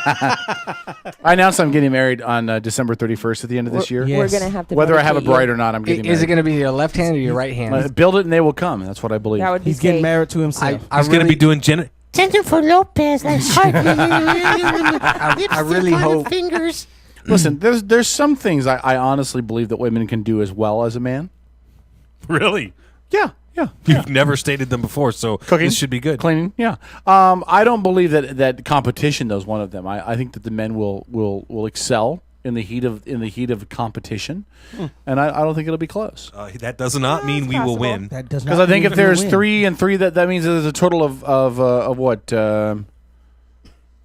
I announced I'm getting married on December 31st at the end of this year. Yeah. We're Yes. gonna have to. Whether I have a medicate you. bride or not, I'm getting is it married. going to be your left hand or your right hand? Build it and they will come. That's what I believe. That would be He's getting safe. married to himself. He's going to be doing Jennifer Lopez, that's hard. I really hope. Fingers. Listen, there's some things I honestly believe that women can do as well as a man. Really? Yeah. You've never stated them before, so Cooking, this should be good. Cleaning, yeah. I don't believe that competition though is one of them. I think that the men will excel in the heat of competition, and I don't think it'll be close. That does not mean we will possible. win. that does not Because I think mean if you there's win. 3 and 3, that means there's a total of what?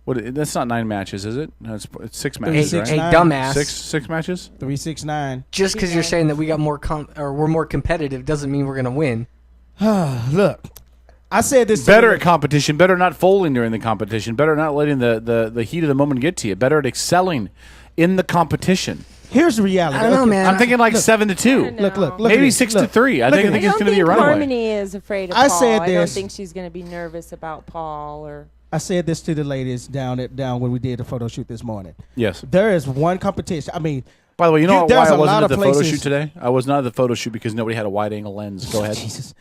What? That's not 9 matches, is it? No, it's 6 matches, Hey, right? hey, 9, dumbass. Six matches. 3, 6, 9. Just because you're saying that we got more or we're more competitive doesn't mean we're going to win. Look, I said this. Better at competition. Better not folding during the competition. Better not letting the heat of the moment get to you. Better at excelling in the competition. Here's the reality. I don't know, Okay. man. I'm thinking like 7-2. Look. Maybe at 6 this. to 3. I think I it's don't going to be a think runaway. Harmony is afraid of I Paul. said I don't this. think she's going to be nervous about Paul or. I said this to the ladies down when we did the photo shoot this morning. Yes. There is one competition. I mean, By the way, you know why there's I a lot wasn't at of the photo places- shoot today? I was not at the photo shoot because nobody had a wide angle lens. Go ahead. Jesus.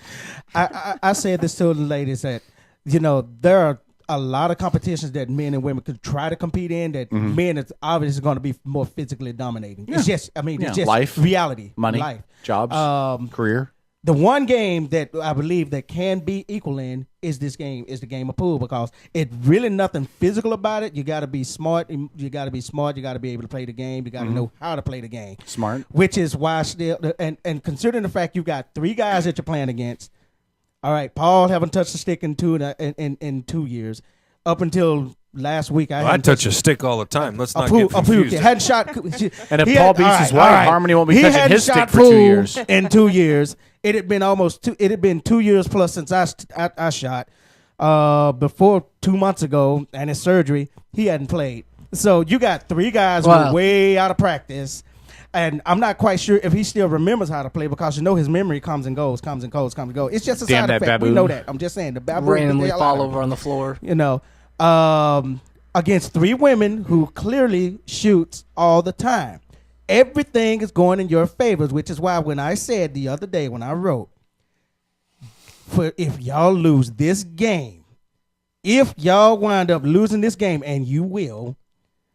I said this to the ladies that, there are a lot of competitions that men and women could try to compete in that men is obviously going to be more physically dominating. It's just, it's just Life, reality. money, Life. jobs, career. The one game that I believe that can be equal in is the game of pool, because it's really nothing physical about it. You got to be smart. You got to be smart. You got to be able to play the game. You got to know how to play the game. Smart. Which is why and considering the fact you got 3 guys that you're playing against. All right, Paul haven't touched the stick in 2 years. Up until last week, I hadn't touch a stick all the time. Let's not pool, get confused. hadn't shot. And if Paul beats his wife, Harmony won't be He touching hadn't his stick shot for 2 pool years. In 2 years, it had been almost 2. It had been 2 years plus since I shot. Before 2 months ago, and his surgery, he hadn't played. So you got 3 guys who are way out of practice. And I'm not quite sure if he still remembers how to play, because his memory comes and goes. It's just a Damn side that effect. We baboon. know that. I'm just saying the baboon Randomly the hell fall out of over on the floor. it. Against 3 women who clearly shoots all the time. Everything is going in your favors, which is why when I said the other day when I wrote, if y'all lose this game, if y'all wind up losing this game, and you will,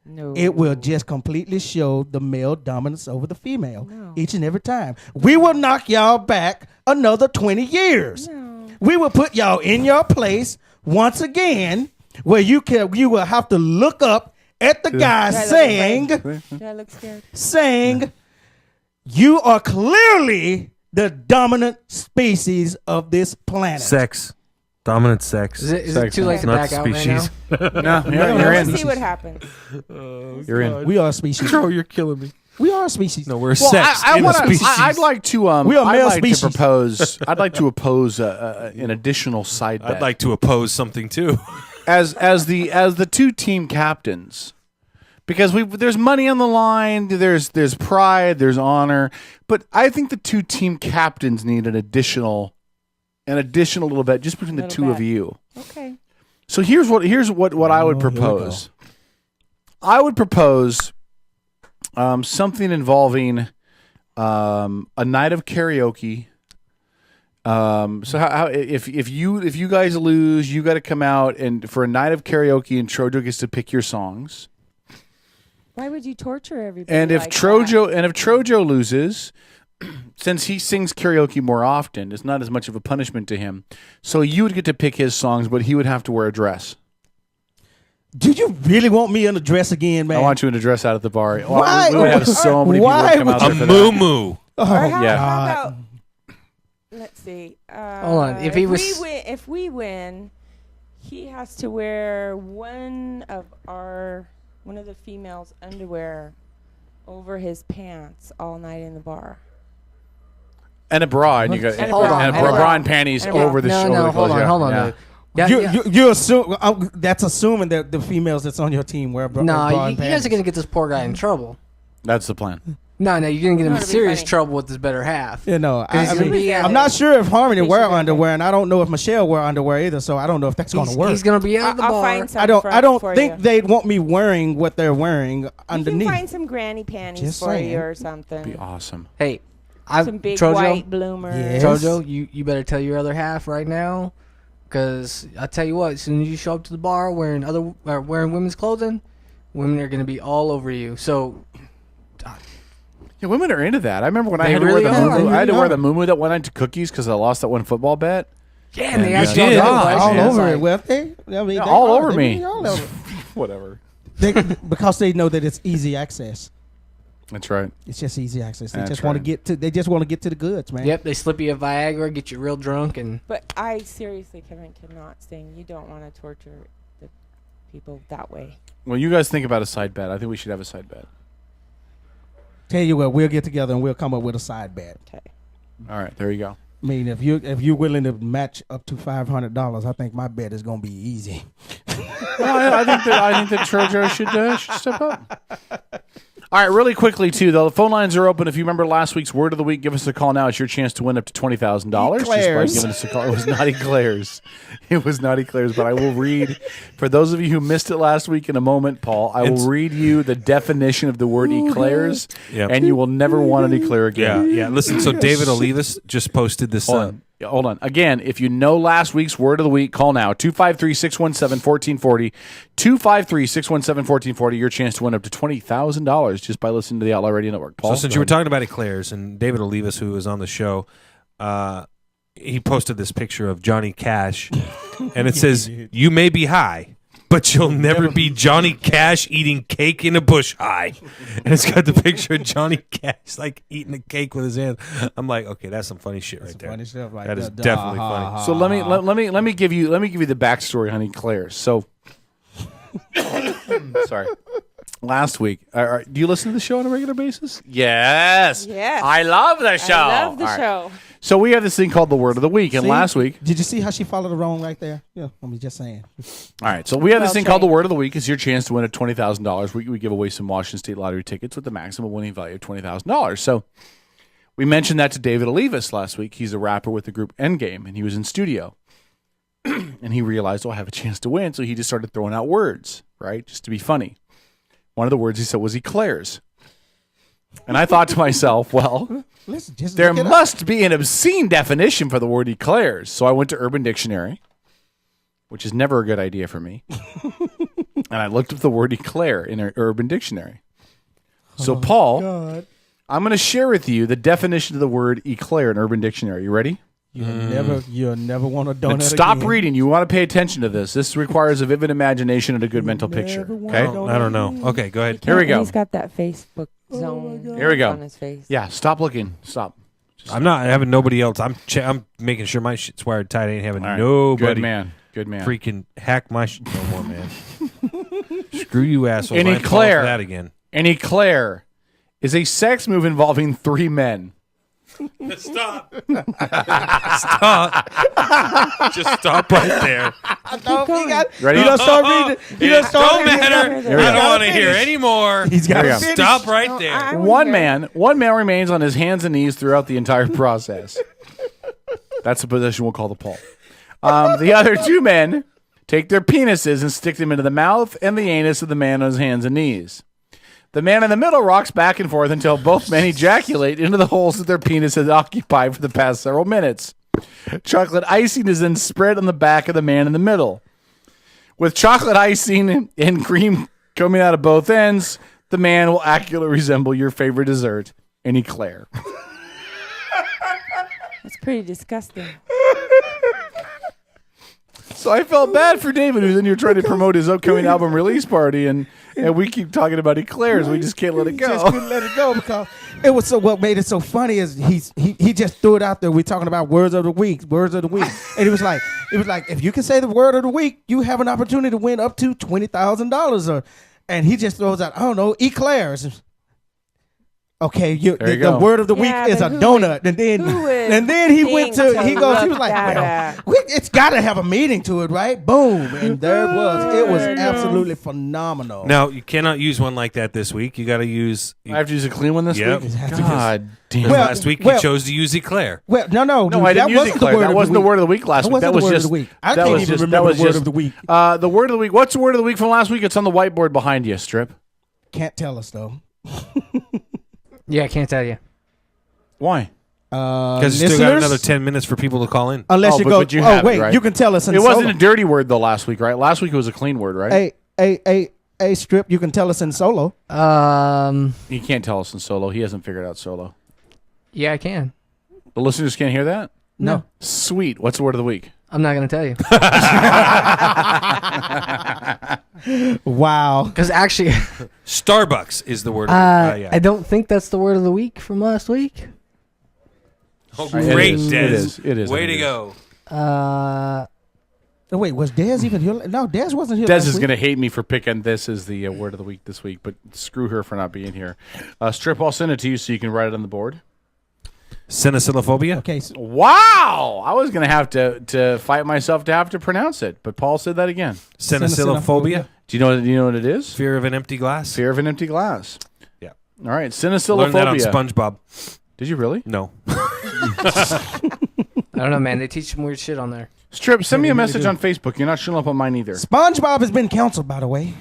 No. it will just completely show the male dominance over the female each and every time. We will knock y'all back another 20 years. No. We will put y'all in your place once again, where you will have to look up at the guy Do I look saying, Do I look scared? you are clearly the dominant species of this planet. Sex. Dominant sex. Is it too late to Not back out right now? species. No, you're Let's in. see what happens. You're in. We are a species. Bro, you're killing me. We are a species. No, we're Well, sex. I in a wanna, species. I'd like to. We are male I'd like species. to propose. I'd like to oppose an additional side bet. I'd like to oppose something too. as the 2 team captains, because there's money on the line, there's pride, there's honor, but I think the 2 team captains need an additional little bet just between the Little 2 of bet. you. Okay. So here's what I would here we propose. I would propose something involving a night of karaoke. So how if you guys lose, you got to come out and for a night of karaoke, and Trojo gets to pick your songs. Why would you torture everybody? And if like Trojo loses, since he sings karaoke more often, it's not as much of a punishment to him. So you would get to pick his songs, but he would have to wear a dress. Do you really want me in a dress again, man? I want you in a dress out at the bar. Why? We would have so many people Why come out would there A for that. moo-moo. Oh, Or how yeah. about? Let's see. Hold on, if he was- if we win, he has to wear one of the females' underwear over his pants all night in the bar. And a bra, and you got And a Hold bra. on, and a hold bra on. and panties And a bra. over the No, shoulder. no, hold on, yeah. hold on. Yeah. Yeah, you assume that's assuming that the females that's on your team wear bra no, and you guys panties. are gonna get this poor guy in trouble. That's the plan. No, you're gonna get him in That'd be serious funny. trouble with his better half. You know, He's I gonna mean, be, I'm not sure if Harmony They wear should have underwear, and I don't know if Michelle wear underwear either. So I don't know if that's going to work. He's gonna be out of the I'll bar. find some I don't for think you. they'd want me wearing what they're wearing You underneath. can find some granny panties Just for saying. you or something. Be awesome. Hey, Some big Trojo, white bloomers. Yes. Jojo, you better tell your other half right now, because I tell you what, as soon as you show up to the bar wearing women's clothing, women are gonna be all over you. So Yeah, women are into that. I remember when I They had to really wear the are. muumuu. I had to They wear really the muumuu that one night to cookies because I lost that one football bet. yeah, and they You ask did. you all questions. over Like, it, well, they, I mean, they all are. over They me. be all over. Whatever. Because they know that it's easy access. That's right. It's just easy access. They That's just want to right. get to. They just want to get to the goods, man. Yep, they slip you a Viagra, get you real drunk, and But I seriously, Kevin, cannot sing. You don't want to torture the people that way. Well, you guys think about a side bet. I think we should have a side bet. Tell you what, we'll get together and we'll come up with a side bet. Okay. All right, there you go. I mean, if you're willing to match up to $500, I think my bet is gonna be easy. Well, I think that Trojo should step up. All right, really quickly too, though, the phone lines are open. If you remember last week's word of the week, give us a call now. It's your chance to win up to $20,000 just by Eclairs. giving us a call. It was not eclairs. It was not eclairs, but I will read for those of you who missed it last week. In a moment, Paul, I will read you the definition of the word eclairs, Yep. and you will never want an eclair Yeah, again. yeah. Listen, so David Olivas just posted this. Hold on. Hold on. Again, if you know last week's word of the week, call now. 253-617-1440. 253-617-1440. Your chance to win up to $20,000 just by listening to the Outlaw Radio Network. Paul, So since you were talking about eclairs, and David Olivas, who was on the show, he posted this picture of Johnny Cash, and it says, "You may be high, but you'll never be Johnny Cash eating cake in a bush high." And it's got the picture of Johnny Cash like eating a cake with his hands. I'm like, okay, that's some funny shit right there. Funny stuff like That is that. definitely funny. So let me give you the backstory on eclairs. So, sorry. Last week, do you listen to the show on a regular basis? Yes. Yes. I love the show. I love the All right. show. So we have this thing called the word of the week, and See? last week, Did you see how she followed it wrong right there? Yeah, I'm just saying. all right. So we have this Well thing called the trained. word of the week. It's your chance to win at $20,000. We give away some Washington State Lottery tickets with the maximum winning value of $20,000. So we mentioned that to David Olivas last week. He's a rapper with the group Endgame, and he was in studio, and he realized, oh, I have a chance to win. So he just started throwing out words, right, just to be funny. One of the words he said was eclairs. And I thought to myself, well, Listen, just there look it up. must be an obscene definition for the word eclairs. So I went to Urban Dictionary, which is never a good idea for me. And I looked up the word eclair in an Urban Dictionary. So, Paul, God. I'm going to share with you the definition of the word eclair in Urban Dictionary. You ready? You'll never want a donut. And stop again. reading. You want to pay attention to this. This requires a vivid imagination and a good mental picture. Okay? I don't know. Okay, go ahead. Here we go. He's got that Facebook zone Here we go. on his face. Yeah, stop looking. Stop. I'm not having nobody else. I'm making sure my shit's wired tight. I ain't having All right. nobody Good man. Good man. freaking hack my shit no more, man. Screw you, assholes. An I ain't falling eclair. for that again. An eclair is a sex move involving three men. Stop. Stop. Just stop right there. No, he got, Ready? You don't start reading. You don't start Don't reading. matter. Here we I go. don't want to hear any more. He's got Here to we go. finish. Stop right there. I One wanna hear man remains on his hands and knees throughout the entire process. That's the position we'll call the pole. The other two men take their penises and stick them into the mouth and the anus of the man on his hands and knees. The man in the middle rocks back and forth until both men ejaculate into the holes that their penis has occupied for the past several minutes. Chocolate icing is then spread on the back of the man in the middle. With chocolate icing and cream coming out of both ends, the man will accurately resemble your favorite dessert, an eclair. That's pretty disgusting. So I felt bad for David, who's in here trying to promote his upcoming album release party, and we keep talking about eclairs. We just can't let it go. Just couldn't let it go because it was so. What made it so funny is he just threw it out there. We're talking about words of the week, and it was like if you can say the word of the week, you have an opportunity to win up to $20,000. And he just throws out, I don't know, eclairs. Okay, the word of the week is a donut, and then he went to he was like, well, it's got to have a meaning to it, right? Boom, and there it was. It was absolutely phenomenal. No, you cannot use one like that this week. You got to use. I have to use a clean one this week. God damn! Last week you chose to use eclair. Well, no, I didn't use eclair. That wasn't the word of the week last week. That was just the week. I can't even remember the word of the week. The word of the week. What's the word of the week from last week? It's on the whiteboard behind you, Strip. Can't tell us though. Yeah, I can't tell you. Why? Because you still got another 10 minutes for people to call in. Unless you go. You can tell us. It wasn't a dirty word though last week, right? Last week it was a clean word, right? Hey, Strip. You can tell us in solo. He can't tell us in solo. He hasn't figured out solo. Yeah, I can. The listeners can't hear that? No. Sweet. What's the word of the week? I'm not going to tell you. Wow. Because actually, Starbucks is the word. I don't think that's the word of the week from last week. Oh, great, Dez. It is. Way to go. Wait, was Dez even here? No, Dez wasn't here. Dez is going to hate me for picking this as the word of the week this week, but screw her for not being here. Strip, I'll send it to you so you can write it on the board. Cynocelophobia? Okay. Wow! I was going to have to fight myself to have to pronounce it, but Paul said that again. Cynocelophobia? Do you know what it is? Fear of an empty glass? Fear of an empty glass. Yeah. All right, cynocelophobia. Learned that on SpongeBob. Did you really? No. I don't know, man. They teach some weird shit on there. Strip, send me a message on Facebook. You're not showing up on mine either. SpongeBob has been canceled, by the way.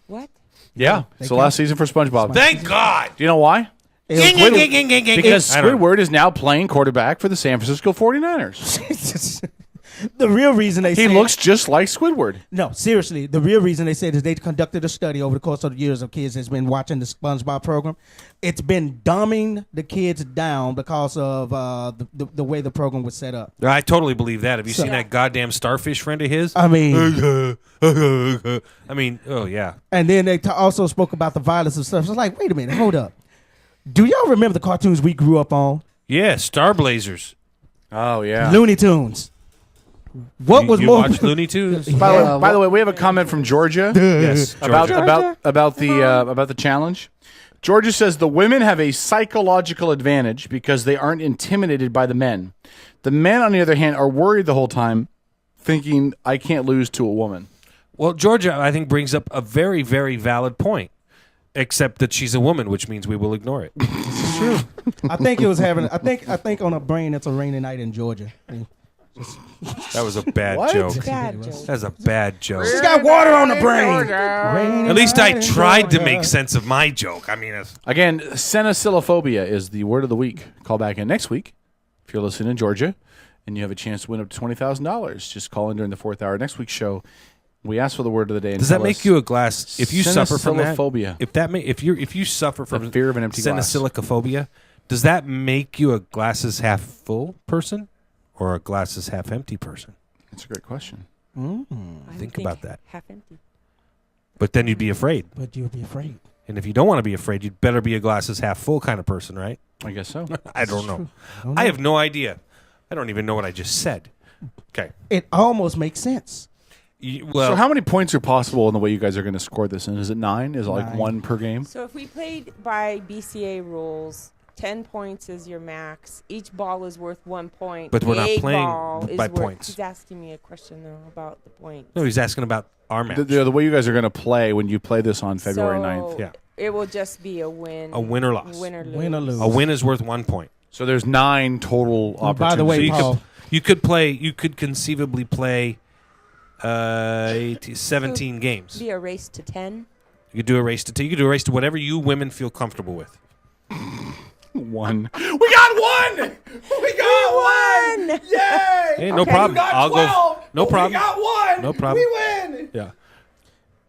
What? Yeah, it's the last season for SpongeBob. Thank God! Do you know why? Because Squidward is now playing quarterback for the San Francisco 49ers. The real reason he looks just like Squidward. No, seriously. The real reason they said is they conducted a study over the course of the years of kids that's been watching the SpongeBob program. It's been dumbing the kids down because of the way the program was set up. I totally believe that. Have you seen that goddamn starfish friend of his? I mean, oh yeah. And then they also spoke about the violence and stuff. So it's like, wait a minute, hold up. Do y'all remember the cartoons we grew up on? Yeah, Star Blazers. Oh yeah, Looney Tunes. What was you more? watched Looney Tunes? By the way, we have a comment from Georgia. Yes, Georgia. about the challenge. Georgia says the women have a psychological advantage because they aren't intimidated by the men. The men, on the other hand, are worried the whole time, thinking I can't lose to a woman. Well, Georgia, I think, brings up a very, very valid point. Except that she's a woman, which means we will ignore it. It's true. I think it was having. I think on a brain, it's a rainy night in Georgia. That was a bad joke. Bad joke. That's a bad joke. She's got water on the brain. At least I tried to make sense of my joke. I mean, Again, cynocelophobia is the word of the week. Call back in next week if you're listening in Georgia, and you have a chance to win up to $20,000. Just call in during the 4th hour next week's show. We ask for the word of the day. And does that make you a glass? If you suffer from that, cynocelophobia, if you suffer from the fear of an empty glass, cynocelophobia, does that make you a glasses half full person or a glasses half empty person? That's a great question. Think about that. Half empty. But then you'd be afraid. But you'd be afraid. And if you don't want to be afraid, you'd better be a glasses half full kind of person, right? I guess so. I don't know. I have no idea. I don't even know what I just said. Okay. It almost makes sense. So how many points are possible in the way you guys are going to score this in? Is it 9? Is it like 1 per game? So if we played by BCA rules, 10 points is your max. Each ball is worth 1 point. But we're not A playing ball is by worth, points. He's asking me a question, though, about the points. No, he's asking about our match. The way you guys are going to play when you play this on February 9th. Yeah. It will just be a win. A win or loss. Win or lose. Win or lose. A win is worth 1 point. So there's 9 total opportunities. By the way, So Paul, you could conceivably play 17 games. Be a race to 10. You could do a race to 10. You could do a race to whatever you women feel comfortable with. 1. We got one. We got one. Yay! Hey, no problem. I'll go. No problem. We got one. No problem. We win. Yeah.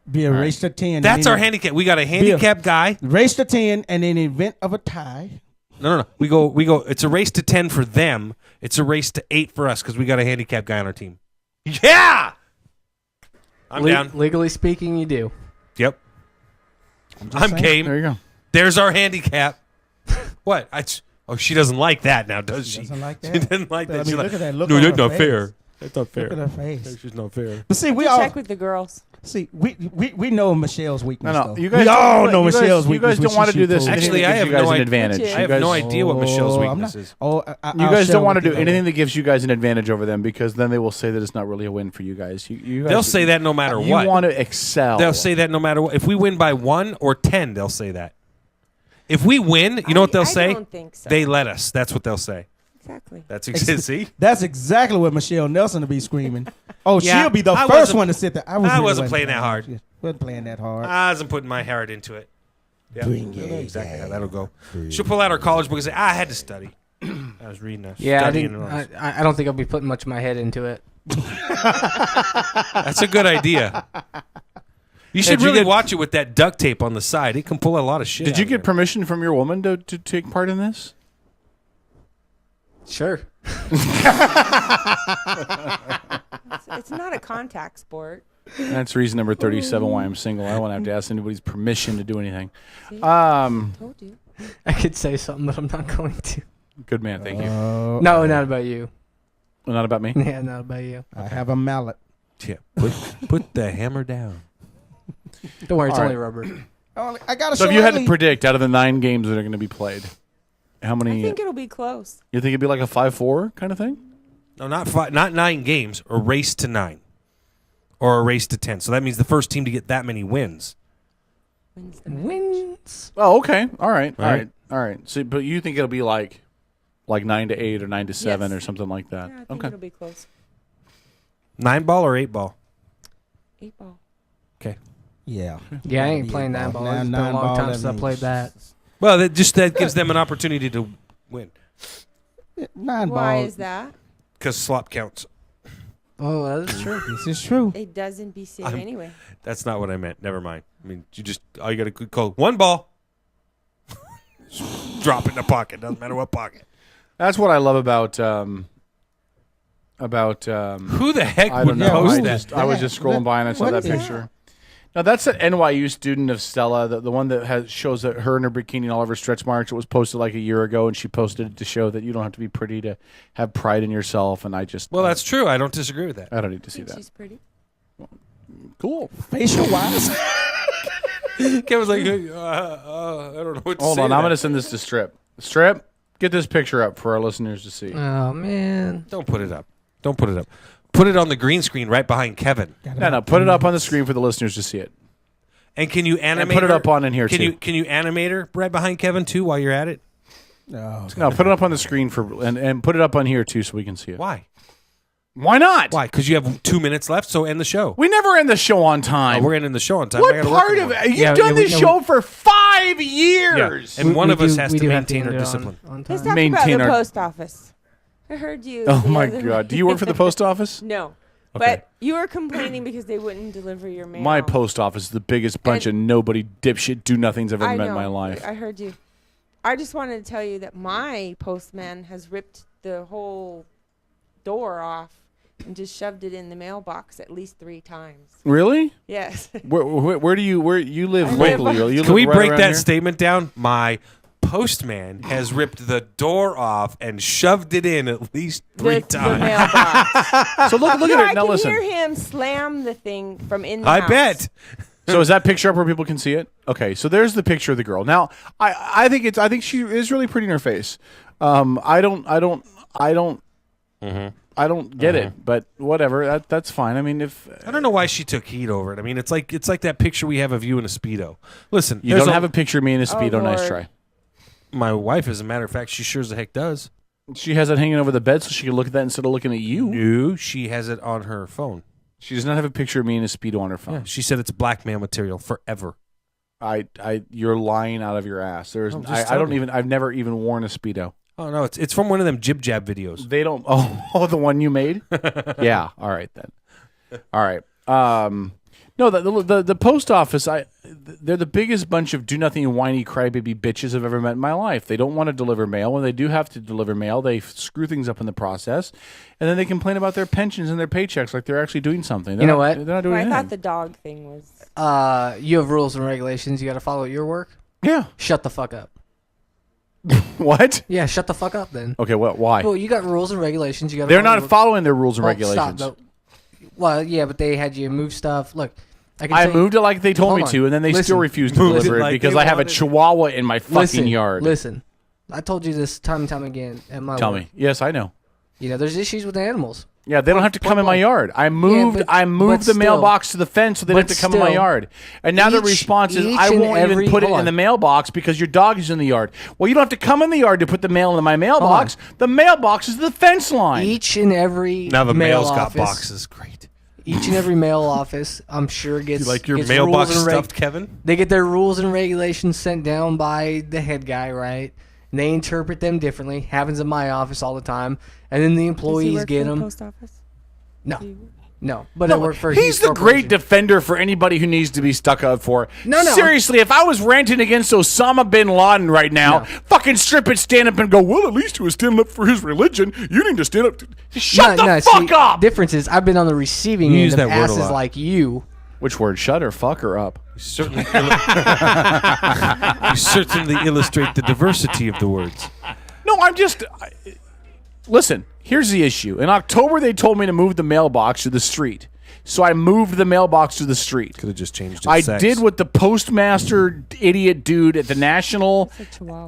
Be a race to 10. That's our handicap. We got a handicap guy. Race to 10, and in the event of a tie. No. We go. It's a race to 10 for them. It's a race to 8 for us because we got a handicap guy on our team. Yeah. I'm down. Legally speaking, you do. Yep. I'm game. There you go. There's our handicap. What? She doesn't like that now, does she? Doesn't like that. She doesn't like But, that. I mean, She's look like, at that look no, on that's her not face. fair. That's not fair. Look at her face. That's just not fair. But see, we Check with the girls. we know Michelle's weakness. No, though. you guys we all know you guys- Michelle's You weakness. guys don't want to do this. Actually, anything that I gives have you guys no an idea. advantage. I You I have guys- no idea what Michelle's I'm weakness not- is. You guys don't want to do anything that gives you guys an advantage over them because then they will say that it's not really a win for you guys. You guys They'll say that no matter you what. want to excel. They'll say that no matter what. If we win by 1 or 10, they'll say that. If we win, you know what they'll say? I don't think so. They let us. That's what they'll say. Exactly. That's see. That's exactly what Michelle Nelson will be screaming. Oh, Yeah, she'll be the I first wasn't- one to sit there. I wasn't playing that hard. Wasn't playing that hard. I wasn't putting my heart into it. Yeah, Bring I know it, exactly how yeah. that'll go. She'll pull out her college book and say, I had to study. I was reading that. Yeah, studying and all this. I don't think I'll be putting much of my head into it. That's a good idea. You should Did you really get- watch it with that duct tape on the side. It can pull a lot of shit. Did out you of get there. permission from your woman to take part in this? Sure. It's not a contact sport. That's reason number 37 why I'm single. I don't want to have to ask anybody's permission to do anything. See? Good Told you. I could say something, but I'm not going to. man, thank you. No, not about you. Well, not about me. Yeah, not about you. I have a mallet. Yeah, put the hammer down. Don't worry, it's All only right. rubber. I got to So show if you had to Eileen- predict out of the 9 games that are going to be played, how I many? think it'll be close. You think it'd be like a 5-4 kind of thing? No, not 9 games. A race to 9, or a race to 10. So that means the first team to get that many wins. Wins the match. Wins. Oh, okay. All right. All right. All right. So, but you think it'll be like 9 to 8 or 9 to 7 Yes. or something like that? Yeah, I think Okay. it'll be close. 9 ball or 8 ball? 8 ball. Okay. Yeah. Yeah, I ain't playing that ball. It's been a long time since I played that. Well, that gives them an opportunity to win 9 Why ball. is that? because slop counts. Oh, that's true. This is true. It doesn't be seen anyway. That's not what I meant. Never mind. I mean, all you got to call 1 ball. Drop it in the pocket. Doesn't matter what pocket. That's what I love about Who the heck I would don't know. post I, that? just, I was just scrolling by and I saw What that is that? picture. Now that's an NYU student of Stella, the one that shows that her in her bikini and all of her stretch marks. It was posted like a year ago, and she posted it to show that you don't have to be pretty to have pride in yourself. And I just Well, that's true. I don't disagree with that. I don't need to I see think that. she's pretty. Cool. Facial wise. Kevin's like, I don't know what to Hold say. on, to I'm that. going to send this to Strip. Strip, get this picture up for our listeners to see. Oh, man. Don't put it up. Don't put it up. Put it on the green screen right behind Kevin. No, put it up on the screen for the listeners to see it. And can you animate? put it her? up on in here, Can too. you animate her right behind Kevin too while you're at it? No. No, put it up on the screen and put it up on here too so we can see it. Why? Why not? Why? Because you have 2 minutes left. So end the show. We never end the show on time. We're ending the show on time. I What gotta work part in of the it? morning. You've done this show for 5 years. And one of us has we to do have maintain end our it discipline. on Let's time. talk Maintain about the our- post office. I heard you. Oh the my other- God! Do you work for the post office? No. Okay. But you were complaining because they wouldn't deliver your mail. My post office is the biggest bunch of nobody dipshit do nothings I've ever I met know. in my life. I heard you. I just wanted to tell you that my postman has ripped the whole door off and just shoved it in the mailbox at least 3 times. Really? Yes. Where do you live I live locally? You Can live we right break around that here? statement down? My postman has ripped the door off and shoved it in at least 3 The times. mailbox. So look No, at I it now. can Listen. hear him slam the thing from in the I house. bet. So is that picture up where people can see it? Okay, so there's the picture of the girl. Now, I think she is really pretty in her face. I don't get it, but whatever. That's fine. I mean, if I don't know why she took heat over it. I mean, it's like that picture we have of you in a Speedo. Listen, you don't have a picture of me in a Speedo, nice Lord. try. my wife, as a matter of fact, she sure as the heck does. She has it hanging over the bed so she can look at that instead of looking at you. No, she has it on her phone. She does not have a picture of me in a Speedo on her phone. Yeah, she said it's blackmail material forever. you're lying out of your ass. There's, I'm just I telling don't you. even, I've never even worn a Speedo. Oh no, it's from one of them jib jab videos. They don't. Oh, the one you made? Yeah. All right then. All right. No, the post office. They're the biggest bunch of do nothing whiny crybaby bitches I've ever met in my life. They don't want to deliver mail. When they do have to deliver mail, they screw things up in the process, and then they complain about their pensions and their paychecks like they're actually doing something. You know what? They're not doing I anything. thought the dog thing was. You have rules and regulations you got to follow at your work. Yeah. Shut the fuck up. What? Yeah, shut the fuck up then. Okay. What? Why? Well, you got rules and regulations. You got. They're not following their rules and Oh, regulations. Stop, well, yeah, but they had you move stuff. Look, I moved it like they told me Hold on. to, and then they Listen. still refused to Moved deliver it it like because they I have a wanted. chihuahua in my fucking yard. Listen, I told you this time and time again at my Tell work. me. Yes, I know. You know, there's issues with animals. Yeah, they don't have to come in my yard. I moved but the still. mailbox to the fence so they don't have But to come in my still, yard. And now the each- response is, each I and won't every- even put it hold in the on. mailbox because your dog is in the yard. Well, you don't have to come in the yard to put the mail in my mailbox. The mailbox is the fence line. Each and every Now the mail mail's got office, boxes. Great. Each and every mail office, I'm sure gets You like your gets mailbox rules and stuffed, Kevin? They get their rules and regulations sent down by the head guy, right? And they interpret them differently. Happens in my office all the time, and then the Does he employees work get for the them. post office? No, but I work for. a He's huge the great corporation. defender for anybody who needs to be stuck up for. No. Seriously, if I was ranting against Osama bin Laden right now, No. fucking strip it, stand up and go, well, at least he was standing up for his religion. You need to stand up. Shut the fuck see, up. Difference is I've been on the receiving You end use of that word a asses lot. like you. Which word? Shut or fuck or up? You certainly, you certainly illustrate the diversity of the words. No, I'm just. Listen, here's the issue. In October, they told me to move the mailbox to the street. So I moved the mailbox to the street. Could have just changed its I sex. did what the postmaster idiot dude at the National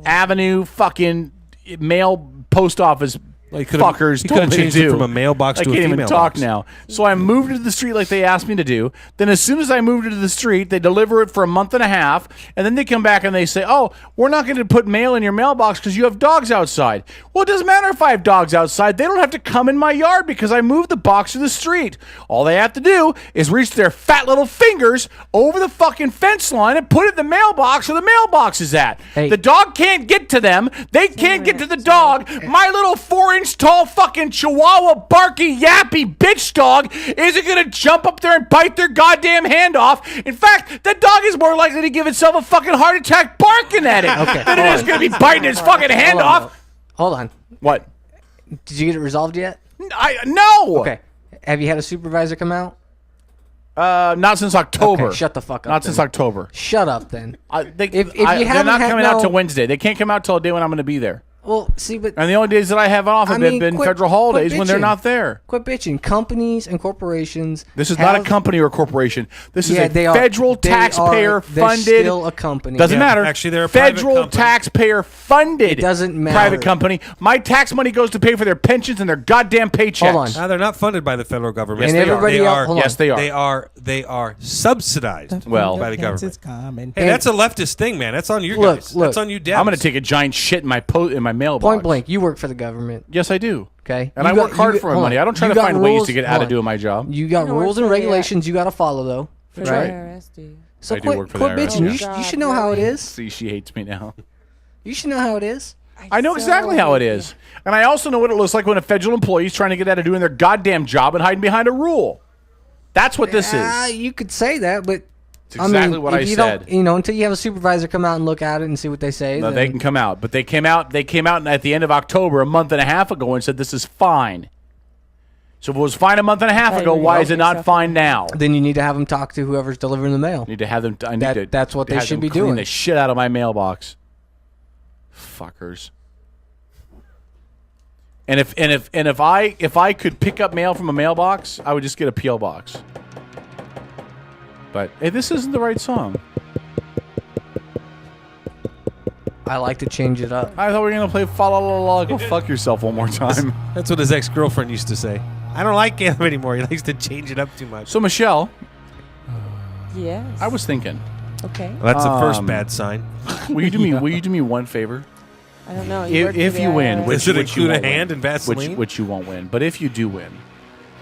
Avenue fucking mail post office Well, he could've- fuckers he told could've me to changed it do. from a mailbox I to a can't even female talk box. now. So I moved it to the street like they asked me to do. Then as soon as I moved it to the street, they deliver it for a month and a half, and then they come back and they say, "Oh, we're not going to put mail in your mailbox because you have dogs outside." Well, it doesn't matter if I have dogs outside. They don't have to come in my yard because I moved the box to the street. All they have to do is reach their fat little fingers over the fucking fence line and put it in the mailbox where the mailbox is at. Hey. The dog can't get to them. They can't get to the dog. My little 4-inch tall fucking Chihuahua barky yappy bitch dog isn't gonna jump up there and bite their goddamn hand off. In fact, that dog is more likely to give itself a fucking heart attack barking at it Okay, than it hold is on. gonna be biting its fucking hand Hold on, off. Hold on. What? Did you get it resolved yet? No. Okay. Have you had a supervisor come out? Not since October. Okay, shut the fuck up. Not since then. October. Shut up then. If If you they're haven't not had coming out no- till Wednesday. They can't come out till a day when I'm going to be there. Well, see, but And the only days that I have off have been quit- federal holidays quit when they're bitching. not there. Quit bitching. Companies and corporations. This is not a have- company or corporation. This is Yeah, a they are. federal They taxpayer are- they're funded. still a company. Doesn't Yeah, matter. actually, they're a private federal company. taxpayer funded. It doesn't matter. Private company. My tax money goes to pay for their pensions and their goddamn paychecks. Hold on. They're not funded by the federal government. And Yes, they everybody are. else- They are. hold on. Yes, they are. They are subsidized Well, by the government. Coming. Hey, that's a leftist thing, man. That's on you Look, guys. look. That's on you, Dad. I'm going to take a giant shit in my mailbox. Point blank. You work for the government. Yes, I do. Okay. And You I got- work hard you for my hold money. on. I don't try You to got find ways rules- to get out hold of on. doing my job. You got You work rules and for the, regulations you got to follow though. For right. the IRS, do you? So I do quit, work for the quit IRS, bitching. yeah. You, you should know how it is. See, she hates me now. You should know how it is. I know exactly how it is. And I also know what it looks like when a federal employee is trying to get out of doing their goddamn job and hiding behind a rule. That's what this is. You could say that, but It's exactly what if I you said. don't- You know, until you have a supervisor come out and look at it and see what they say. No, then- they can come out, but they came out at the end of October, a month and a half ago, and said this is fine. So if it was fine a month and a half Right, ago, you why know is it not yourself. fine now? Then you need to have them talk to whoever's delivering the mail. Need to have them. I need That- to. that's what they have should them be clean doing. the shit out of my mailbox. Fuckers. And if I could pick up mail from a mailbox, I would just get a PO box. But hey, this isn't the right song. I like to change it up. I thought we were gonna play fa la la la. Go fuck yourself one more time. That's what his ex-girlfriend used to say. I don't like him anymore. He likes to change it up too much. So Michelle, Yes. I was thinking, Okay. Well, that's the first Um, bad sign. will you do me? Will you do me one favor? I don't know. If you win, Does it which you include a won't hand win, and Vaseline? which you won't win. But if you do win,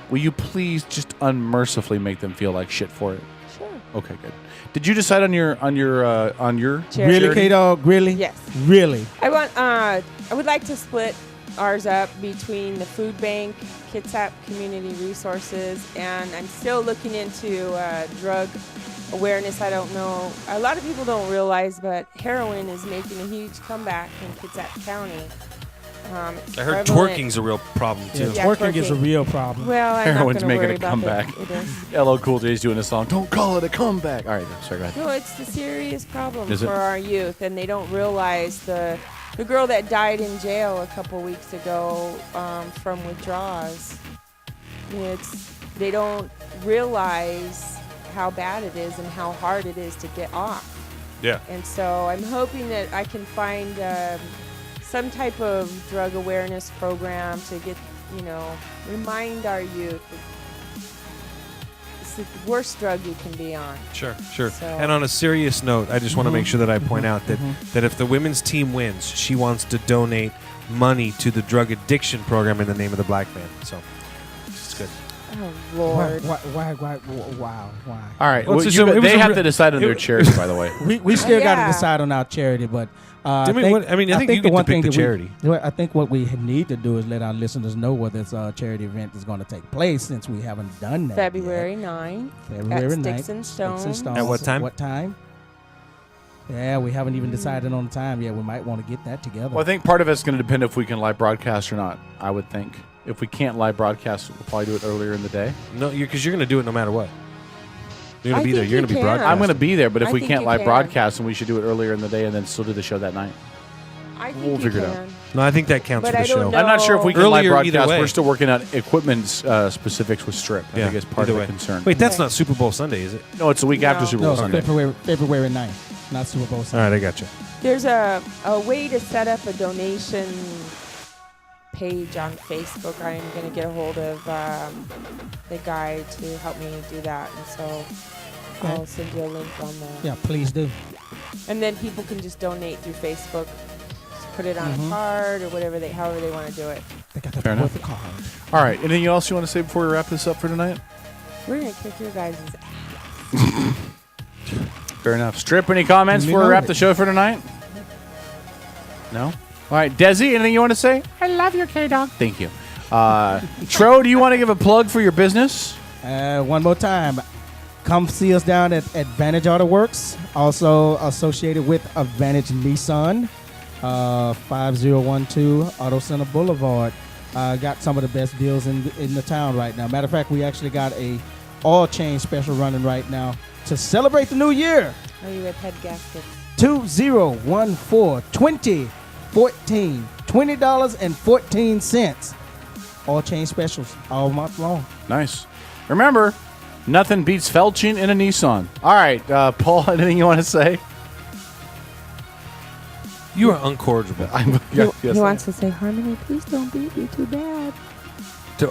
will you please just unmercifully make them feel like shit for it? Sure. Okay, good. Did you decide on your Charity. Really, K-Dog? Really? Yes. Really? I would like to split ours up between the food bank, Kitsap Community Resources, and I'm still looking into drug awareness. I don't know. A lot of people don't realize, but heroin is making a huge comeback in Kitsap County. It's I heard prevalent. twerking's a real problem too. Yeah, Twerking is a twerking. real problem. Well, I'm Heroin's not going making to a worry about comeback. it. It is. LL Cool J's doing a song. Don't call it a comeback. All right, sorry, go ahead. No, it's a serious problem Is it? for our youth, and they don't realize the girl that died in jail a couple weeks ago from withdrawals. They don't realize how bad it is and how hard it is to get off. Yeah. And so I'm hoping that I can find some type of drug awareness program to get, remind our youth it's the worst drug you can be on. Sure. So- And on a serious note, I just want to make sure that I point out that if the women's team wins, she wants to donate money to the drug addiction program in the name of the black man. So it's good. Oh, Lord. Why? All right, Well, well, it's just a- it was they a have re- to decide on their charity, by the way. We still got to Yeah. decide on our charity, but I I think think you the get to one pick thing the that charity. I think what we need to do is let our listeners know whether this charity event is going to take place, since we haven't done that. February yet. 9th. February at 9th. Sticks and Stones. At what time? What time? Yeah, we haven't even decided on the time yet. We might want to get that together. Well, I think part of it's going to depend if we can live broadcast or not. I would think if we can't live broadcast, we'll probably do it earlier in the day. No, because you're going to do it no matter what. You're I going to be there. think You're you going to be can. broadcasting. I'm going to be there, but if I we think can't you live can. broadcast, then we should do it earlier in the day and then still do the show that night. I think We'll you figure it can. out. No, I think that counts But for the I don't show. know. I'm not sure if we can Earlier live either broadcast. way. We're still working out equipment specifics with Strip. I Yeah, think it's part either of the way. concern. Wait, that's Okay. not Super Bowl Sunday, is it? No, it's a week after No. Super no, Bowl Sunday. February 9th, not Super Bowl All Sunday. right, I got you. There's a way to set up a donation page on Facebook. I'm going to get a hold of the guy to help me do that. And so I'll send you a link on the... Yeah, please do. And then people can just donate through Facebook. Just put it on a card or whatever however they want to do it. They got to Fair put enough. the card. All right. Anything else you want to say before we wrap this up for tonight? We're going to kick your guys' ass. Fair enough. Strip, any comments before we wrap the show for tonight? No? All right. Desi, anything you want to say? I love your K-Dog. Thank you. Tro, do you want to give a plug for your business? One more time. Come see us down at Advantage Auto Works, also associated with Advantage Nissan, 5012 Auto Center Boulevard. Got some of the best deals in the town right now. Matter of fact, we actually got a oil change special running right now to celebrate the new year. Are you with Head Gaskets? 2014 $20.14. Oil change specials all month long. Nice. Remember, nothing beats felching in a Nissan. All right, Paul, anything you want to say? You are uncorrigible. He wants to say, Harmony, please don't beat me too bad.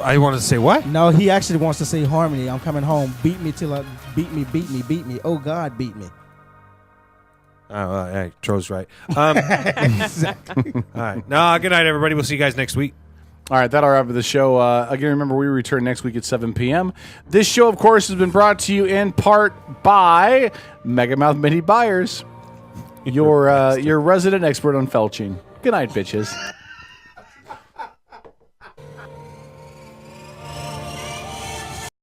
I want to say what? No, he actually wants to say Harmony. I'm coming home. Beat me till I beat me. Oh God, beat me. Hey, Tro's right. Exactly. All right. No, good night, everybody. We'll see you guys next week. All right, that'll wrap up the show. Again, remember, we return next week at 7 p.m. This show, of course, has been brought to you in part by Megamouth Mini Buyers, your resident expert on felching. Good night, bitches.